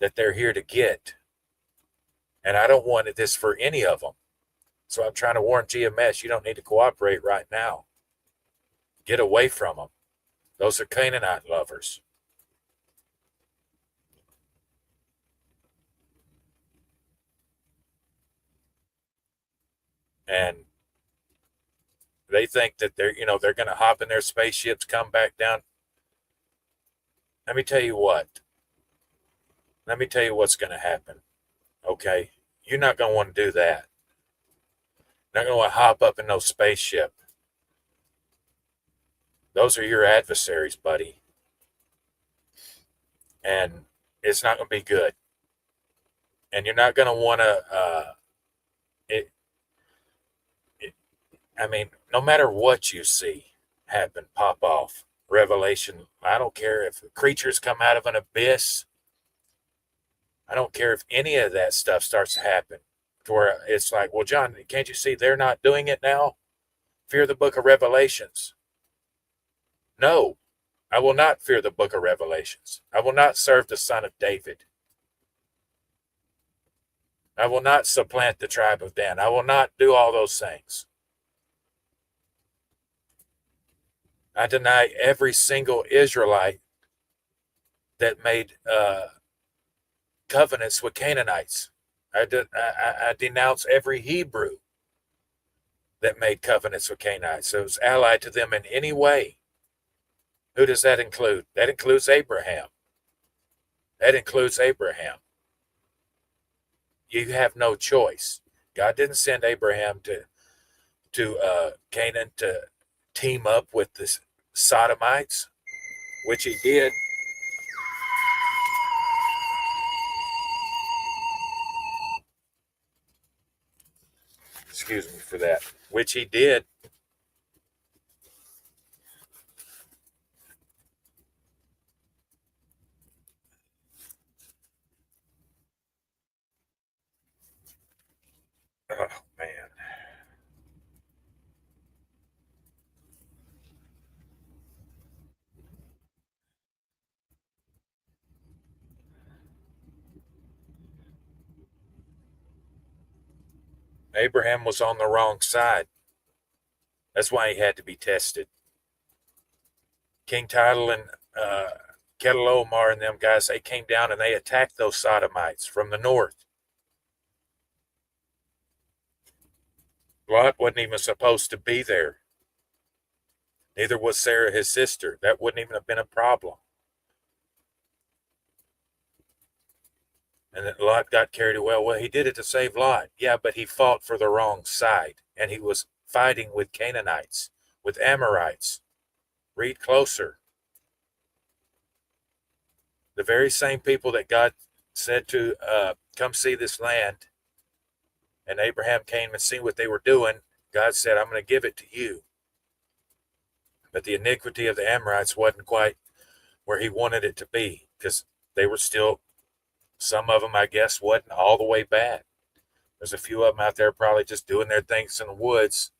Speaker 1: that they're here to get. And I don't want this for any of them. So I'm trying to warn GMS, you don't need to cooperate right now. Get away from them. Those are Canaanite lovers. And they think that they're going to hop in their spaceships, come back down. Let me tell you what. Let me tell you what's going to happen. Okay? You're not going to want to do that. You're not going to want to hop up in no spaceship. Those are your adversaries, buddy. And it's not going to be good. And you're not going to want to, no matter what you see happen, pop off, revelation, I don't care if creatures come out of an abyss. I don't care if any of that stuff starts to happen. To where it's like, well, John, can't you see they're not doing it now? Fear the book of Revelations. No, I will not fear the book of Revelations. I will not serve the son of David. I will not supplant the tribe of Dan. I will not do all those things. I deny every single Israelite that made covenants with Canaanites. I denounce every Hebrew that made covenants with Canaanites. So it was allied to them in any way. Who does that include? That includes Abraham. That includes Abraham. You have no choice. God didn't send Abraham to Canaan to team up with the Sodomites, which he did. Excuse me for that. Which he did. Oh, man. Abraham was on the wrong side. That's why he had to be tested. King Tidal and Kedorlaomer and them guys, they came down and they attacked those Sodomites from the north. Lot wasn't even supposed to be there. Neither was Sarah, his sister. That wouldn't even have been a problem. And then Lot got carried away. Well, he did it to save Lot. Yeah, but he fought for the wrong side. And he was fighting with Canaanites, with Amorites. Read closer. The very same people that God said to come see this land, and Abraham came and seen what they were doing, God said, I'm going to give it to you. But the iniquity of the Amorites wasn't quite where he wanted it to be, because they were still, some of them, I guess, wasn't all the way bad. There's a few of them out there probably just doing their things in the woods,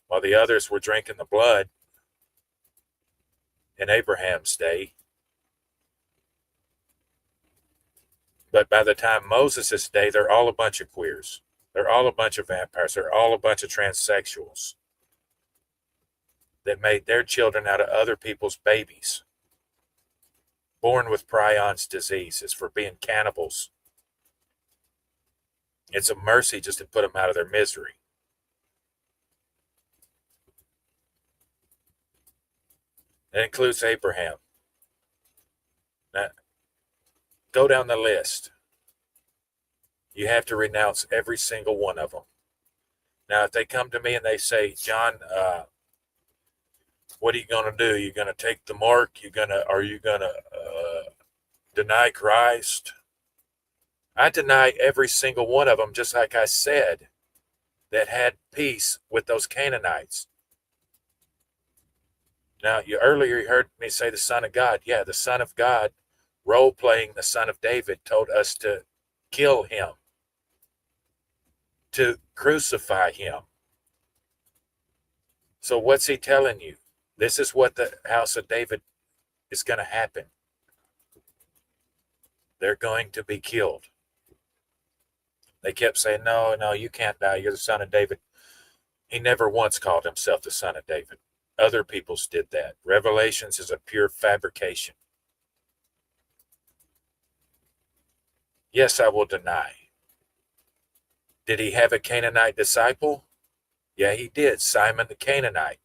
Speaker 1: while the others were drinking the blood in Abraham's day. But by the time Moses' day, they're all a bunch of queers. They're all a bunch of vampires. They're all a bunch of transsexuals that made their children out of other people's babies, born with prions diseases, for being cannibals. It's a mercy just to put them out of their misery. That includes Abraham. Now, go down the list. You have to renounce every single one of them. Now, if they come to me and they say, John, What are you going to do? You're going to take the mark? Are you going to deny Christ? I deny every single one of them, just like I said, that had peace with those Canaanites. Now, you earlier heard me say the Son of God. Yeah, the Son of God, role playing the Son of David, told us to kill him, to crucify him. So what's he telling you? This is what the house of David is going to happen. They're going to be killed. They kept saying, no, no, you can't die. You're the Son of David. He never once called himself the Son of David. Other peoples did that. Revelations is a pure fabrication. Yes, I will deny. Did he have a Canaanite disciple? Yeah, he did. Simon the Canaanite.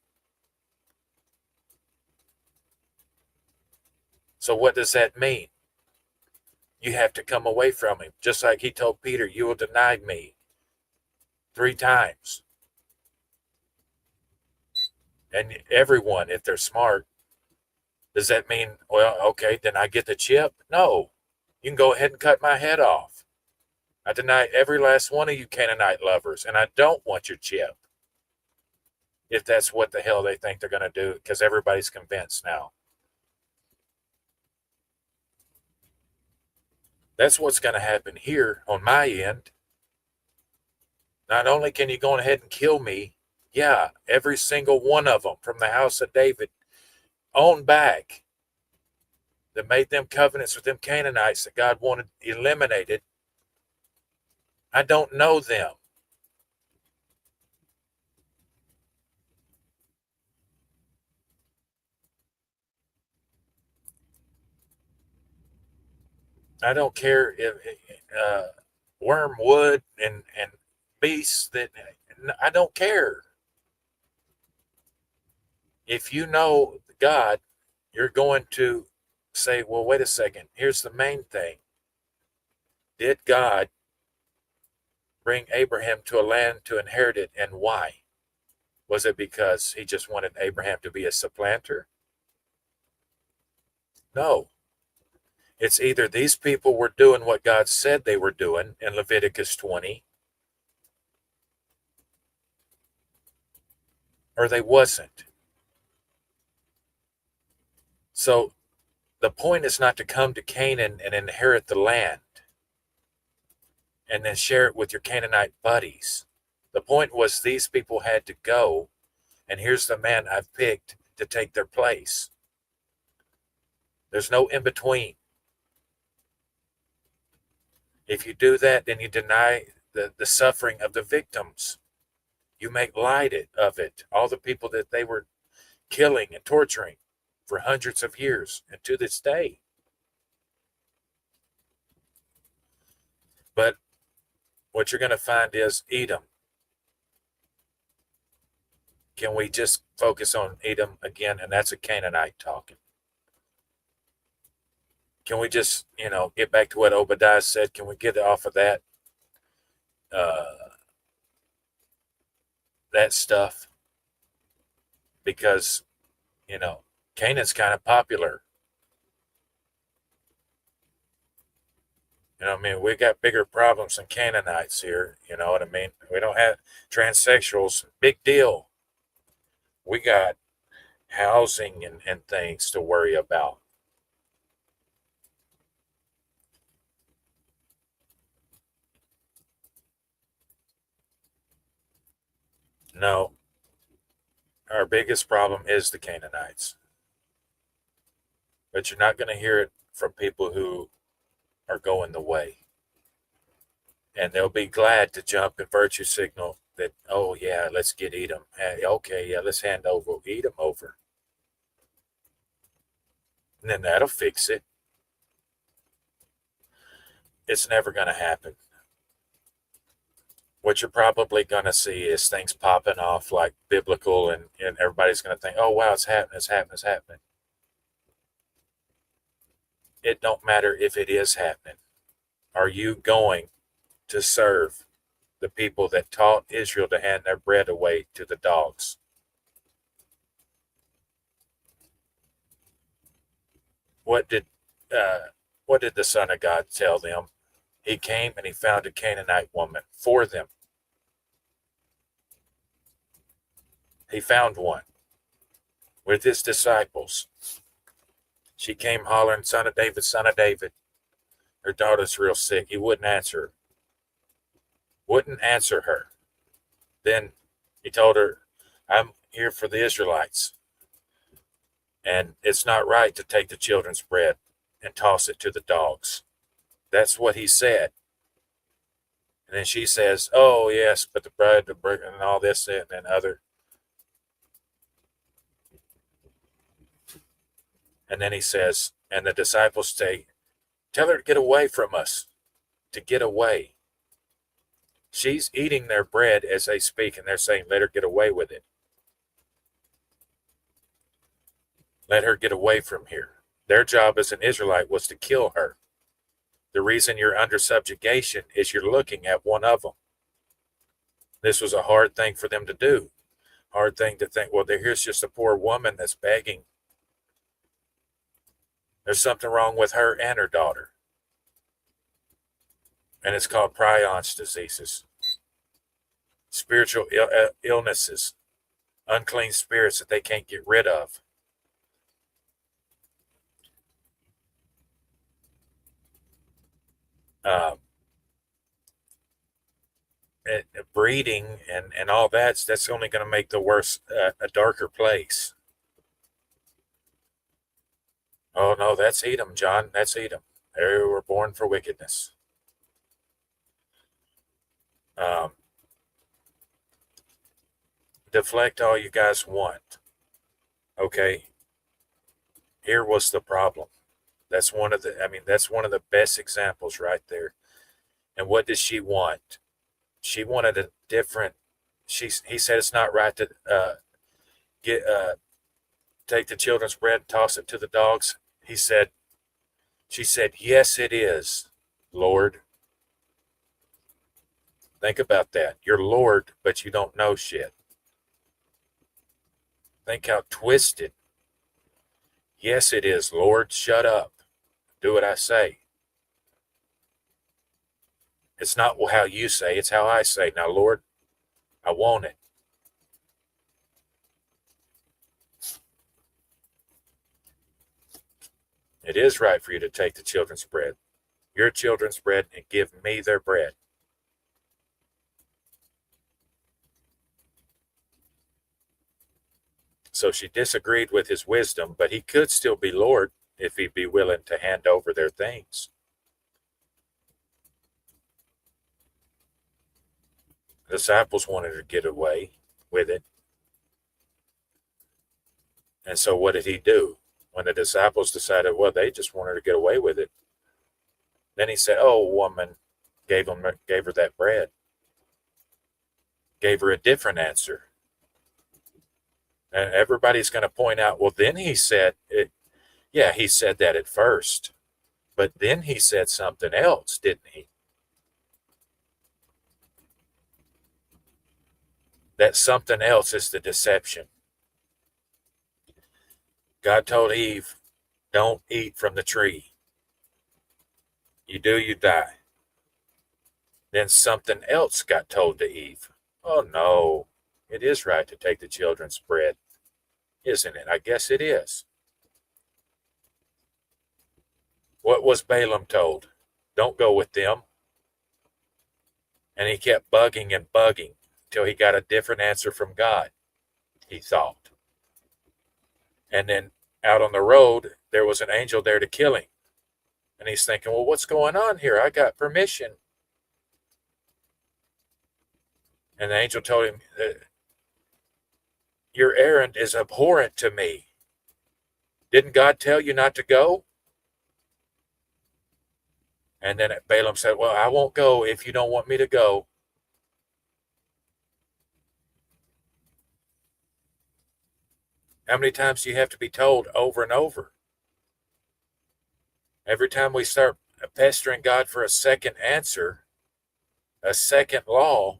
Speaker 1: So what does that mean? You have to come away from him. Just like he told Peter, you will deny me 3 times. And everyone, if they're smart, does that mean, well, okay, then I get the chip? No. You can go ahead and cut my head off. I deny every last one of you Canaanite lovers, and I don't want your chip. If that's what the hell they think they're going to do, because everybody's convinced now. That's what's going to happen here on my end. Not only can you go ahead and kill me, yeah, every single one of them from the house of David on back that made them covenants with them Canaanites that God wanted eliminated. I don't know them. I don't care if wormwood and beasts that I don't care. If you know God, you're going to say, well, wait a second. Here's the main thing. Did God bring Abraham to a land to inherit it, and why? Was it because he just wanted Abraham to be a supplanter? No. It's either these people were doing what God said they were doing in Leviticus 20, or they wasn't. So the point is not to come to Canaan and inherit the land and then share it with your Canaanite buddies. The point was these people had to go, and here's the man I've picked to take their place. There's no in between. If you do that, then you deny the suffering of the victims. You make light of it. All the people that they were killing and torturing for hundreds of years and to this day. But what you're going to find is Edom. Can we just focus on Edom again? And that's a Canaanite talking. Can we just, get back to what Obadiah said? Can we get off of that stuff? Because, Canaan's kind of popular. We got bigger problems than Canaanites here. You know what I mean? We don't have transsexuals. Big deal. We got housing and things to worry about. No, our biggest problem is the Canaanites. But you're not going to hear it from people who are going the way. And they'll be glad to jump and virtue signal that, oh, yeah, let's get Edom. Hey, okay, yeah, let's hand over Edom over. And then that'll fix it. It's never going to happen. What you're probably going to see is things popping off like biblical, and everybody's going to think, oh, wow, it's happening, it's happening, it's happening. It don't matter if it is happening. Are you going to serve the people that taught Israel to hand their bread away to the dogs? what did what did the Son of God tell them? He came and he found a Canaanite woman for them. He found one with his disciples. She came hollering, Son of David, Son of David. Her daughter's real sick. He wouldn't answer her. Wouldn't answer her. Then he told her, I'm here for the Israelites. And it's not right to take the children's bread and toss it to the dogs. That's what he said. And then she says, oh, yes, but the bread, and all this and then other. And then he says, and the disciples say, tell her to get away from us, to get away. She's eating their bread as they speak, and they're saying, let her get away with it. Let her get away from here. Their job as an Israelite was to kill her. The reason you're under subjugation is you're looking at one of them. This was a hard thing for them to do. Hard thing to think, well, here's just a poor woman that's begging. There's something wrong with her and her daughter. And it's called prions diseases. Spiritual illnesses. Unclean spirits that they can't get rid of. Breeding and all that's only going to make the worse a darker place. Oh no, that's Edom, John. That's Edom. They were born for wickedness. Deflect all you guys want. Okay. Here was the problem. That's one of the best examples right there. And what did she want? She wanted a different. He said it's not right to take the children's bread and toss it to the dogs. She said, yes, it is, Lord. Think about that. You're Lord, but you don't know shit. Think how twisted. Yes, it is, Lord. Shut up. Do what I say. It's not how you say, it's how I say. Now, Lord, I want it. It is right for you to take the children's bread, your children's bread, and give me their bread. So she disagreed with his wisdom, but he could still be Lord if he'd be willing to hand over their things. The disciples wanted to get away with it. And so what did he do? When the disciples decided, well, they just wanted to get away with it. Then he said, oh, woman, gave her that bread. Gave her a different answer. And everybody's going to point out, well, then he said it. Yeah, he said that at first. But then he said something else, didn't he? That something else is the deception. God told Eve, don't eat from the tree. You do, you die. Then something else got told to Eve. Oh no, it is right to take the children's bread, isn't it? I guess it is. What was Balaam told? Don't go with them. And he kept bugging and bugging until he got a different answer from God, he thought. And then out on the road, there was an angel there to kill him. And he's thinking, well, what's going on here? I got permission. And the angel told him, your errand is abhorrent to me. Didn't God tell you not to go? And then Balaam said, well, I won't go if you don't want me to go. How many times do you have to be told over and over? Every time we start pestering God for a second answer, a second law,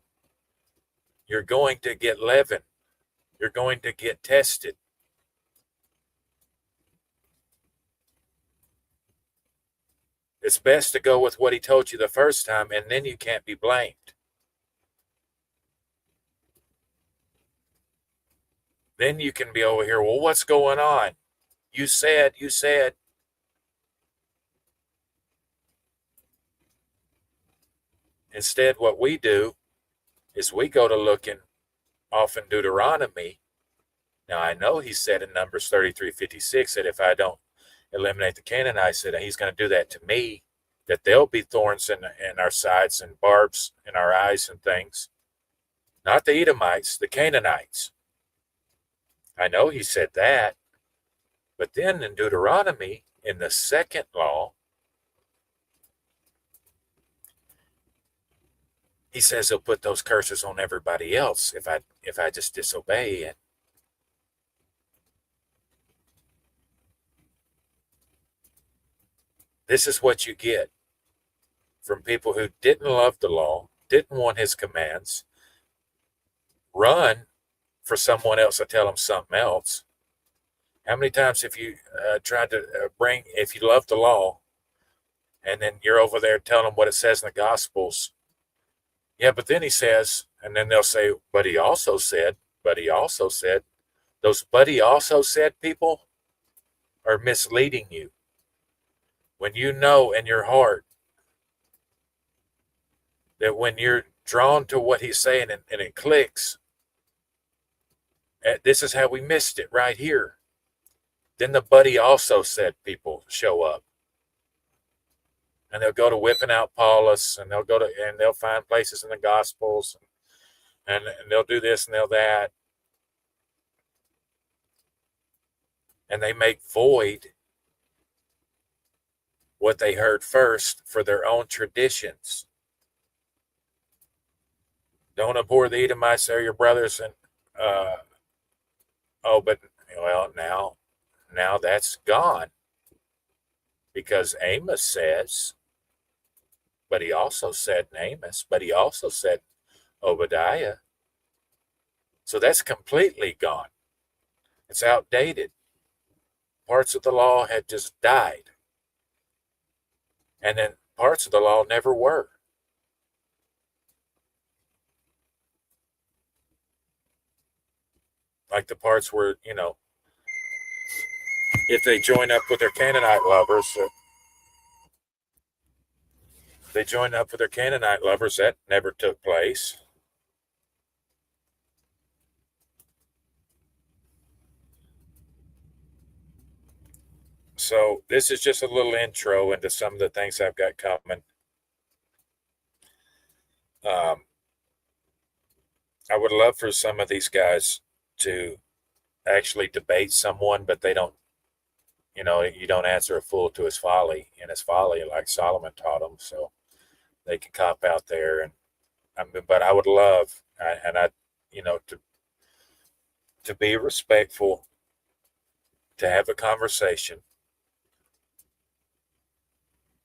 Speaker 1: you're going to get leavened. You're going to get tested. It's best to go with what he told you the first time, and then you can't be blamed. Then you can be over here, well, what's going on? You said. Instead, what we do is we go to looking off in Deuteronomy. Now, I know he said in Numbers 33:56 that if I don't eliminate the Canaanites, that he's going to do that to me, that there'll be thorns in our sides and barbs in our eyes and things. Not the Edomites, the Canaanites. I know he said that. But then in Deuteronomy, in the second law, he says he'll put those curses on everybody else if I just disobey it. This is what you get from people who didn't love the law, didn't want his commands, run for someone else to tell them something else. How many times have you tried to if you love the law, and then you're over there telling them what it says in the Gospels? Yeah, but then he says, and then they'll say, but he also said, those but he also said people are misleading you. When you know in your heart that when you're drawn to what he's saying and it clicks, this is how we missed it right here. Then the buddy also said people show up. And they'll go to whipping out Paulus, and they'll find places in the Gospels, and they'll do this and they'll that. And they make void what they heard first for their own traditions. Don't abhor the Edomites, they're your brothers. And now that's gone, because Amos says, but he also said in Amos, but he also said Obadiah. So that's completely gone. It's outdated. Parts of the law had just died. And then parts of the law never were. Like the parts where, if they join up with their Canaanite lovers, that never took place. So this is just a little intro into some of the things I've got coming. I would love for some of these guys to actually debate someone, but they don't, you don't answer a fool to his folly, like Solomon taught them. So they can cop out there, but I would love, to be respectful, to have a conversation.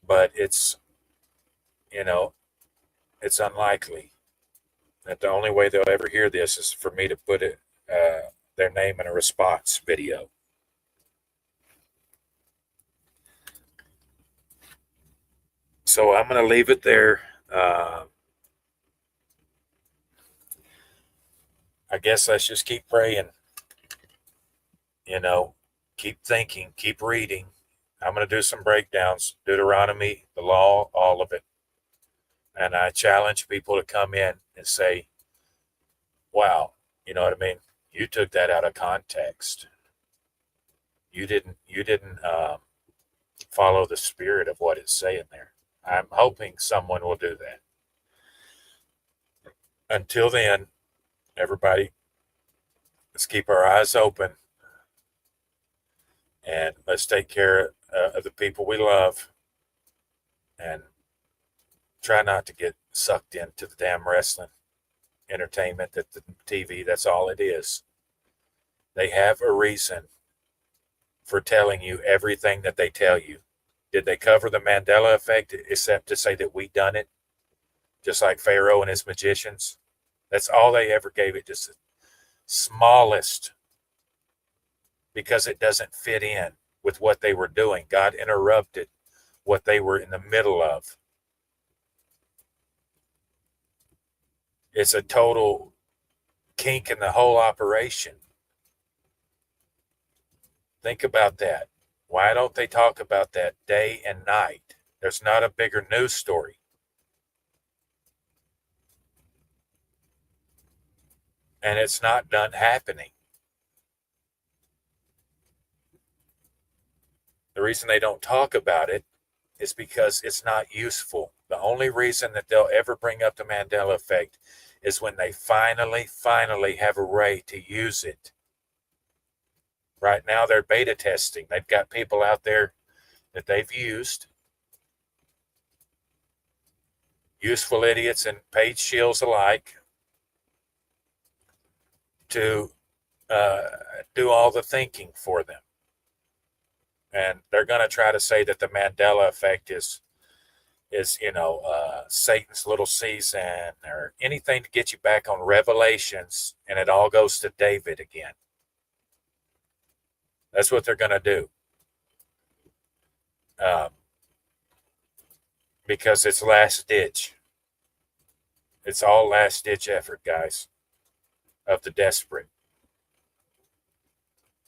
Speaker 1: But it's unlikely that the only way they'll ever hear this is for me to put their name in a response video. So I'm going to leave it there. I guess let's just keep praying, keep thinking, keep reading. I'm going to do some breakdowns, Deuteronomy, the law, all of it. And I challenge people to come in and say, wow, you know what I mean? You took that out of context. You didn't follow the spirit of what it's saying there. I'm hoping someone will do that. Until then, everybody, let's keep our eyes open, and let's take care of the people we love, and try not to get sucked into the damn wrestling entertainment, that the TV, that's all it is. They have a reason for telling you everything that they tell you. Did they cover the Mandela effect except to say that we done it? Just like Pharaoh and his magicians. That's all they ever gave it, just the smallest, because it doesn't fit in with what they were doing. God interrupted what they were in the middle of. It's a total kink in the whole operation. Think about that. Why don't they talk about that day and night? There's not a bigger news story. And it's not done happening. The reason they don't talk about it is because it's not useful. The only reason that they'll ever bring up the Mandela effect is when they finally have a way to use it. Right now, they're beta testing. They've got people out there that they've used, useful idiots and paid shills alike, to do all the thinking for them. And they're going to try to say that the Mandela effect is Satan's little season or anything to get you back on Revelations, and it all goes to David again. That's what they're going to do. Because it's last ditch. It's all last ditch effort, guys, of the desperate.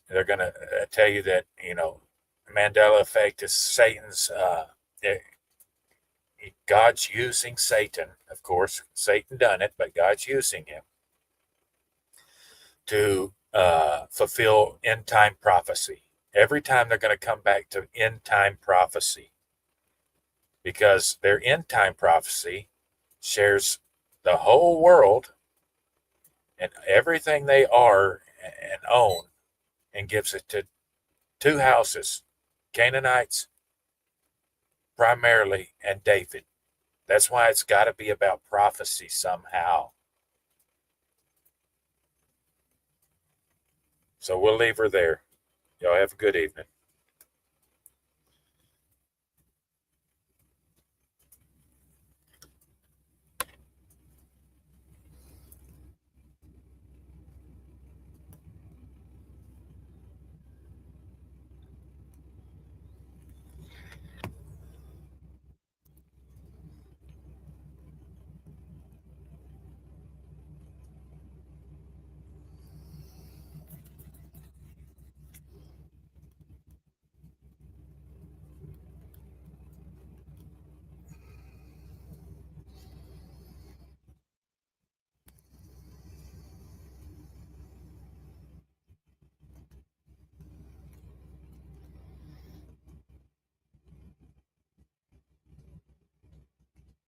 Speaker 1: They're going to tell you that, Mandela effect is Satan's, God's using Satan, of course. Satan done it, but God's using him to fulfill end time prophecy. Every time they're going to come back to end time prophecy, because their end time prophecy shares the whole world and everything they are and own, and gives it to two houses, Canaanites primarily, and David. That's why it's got to be about prophecy somehow. So we'll leave her there. Y'all have a good evening.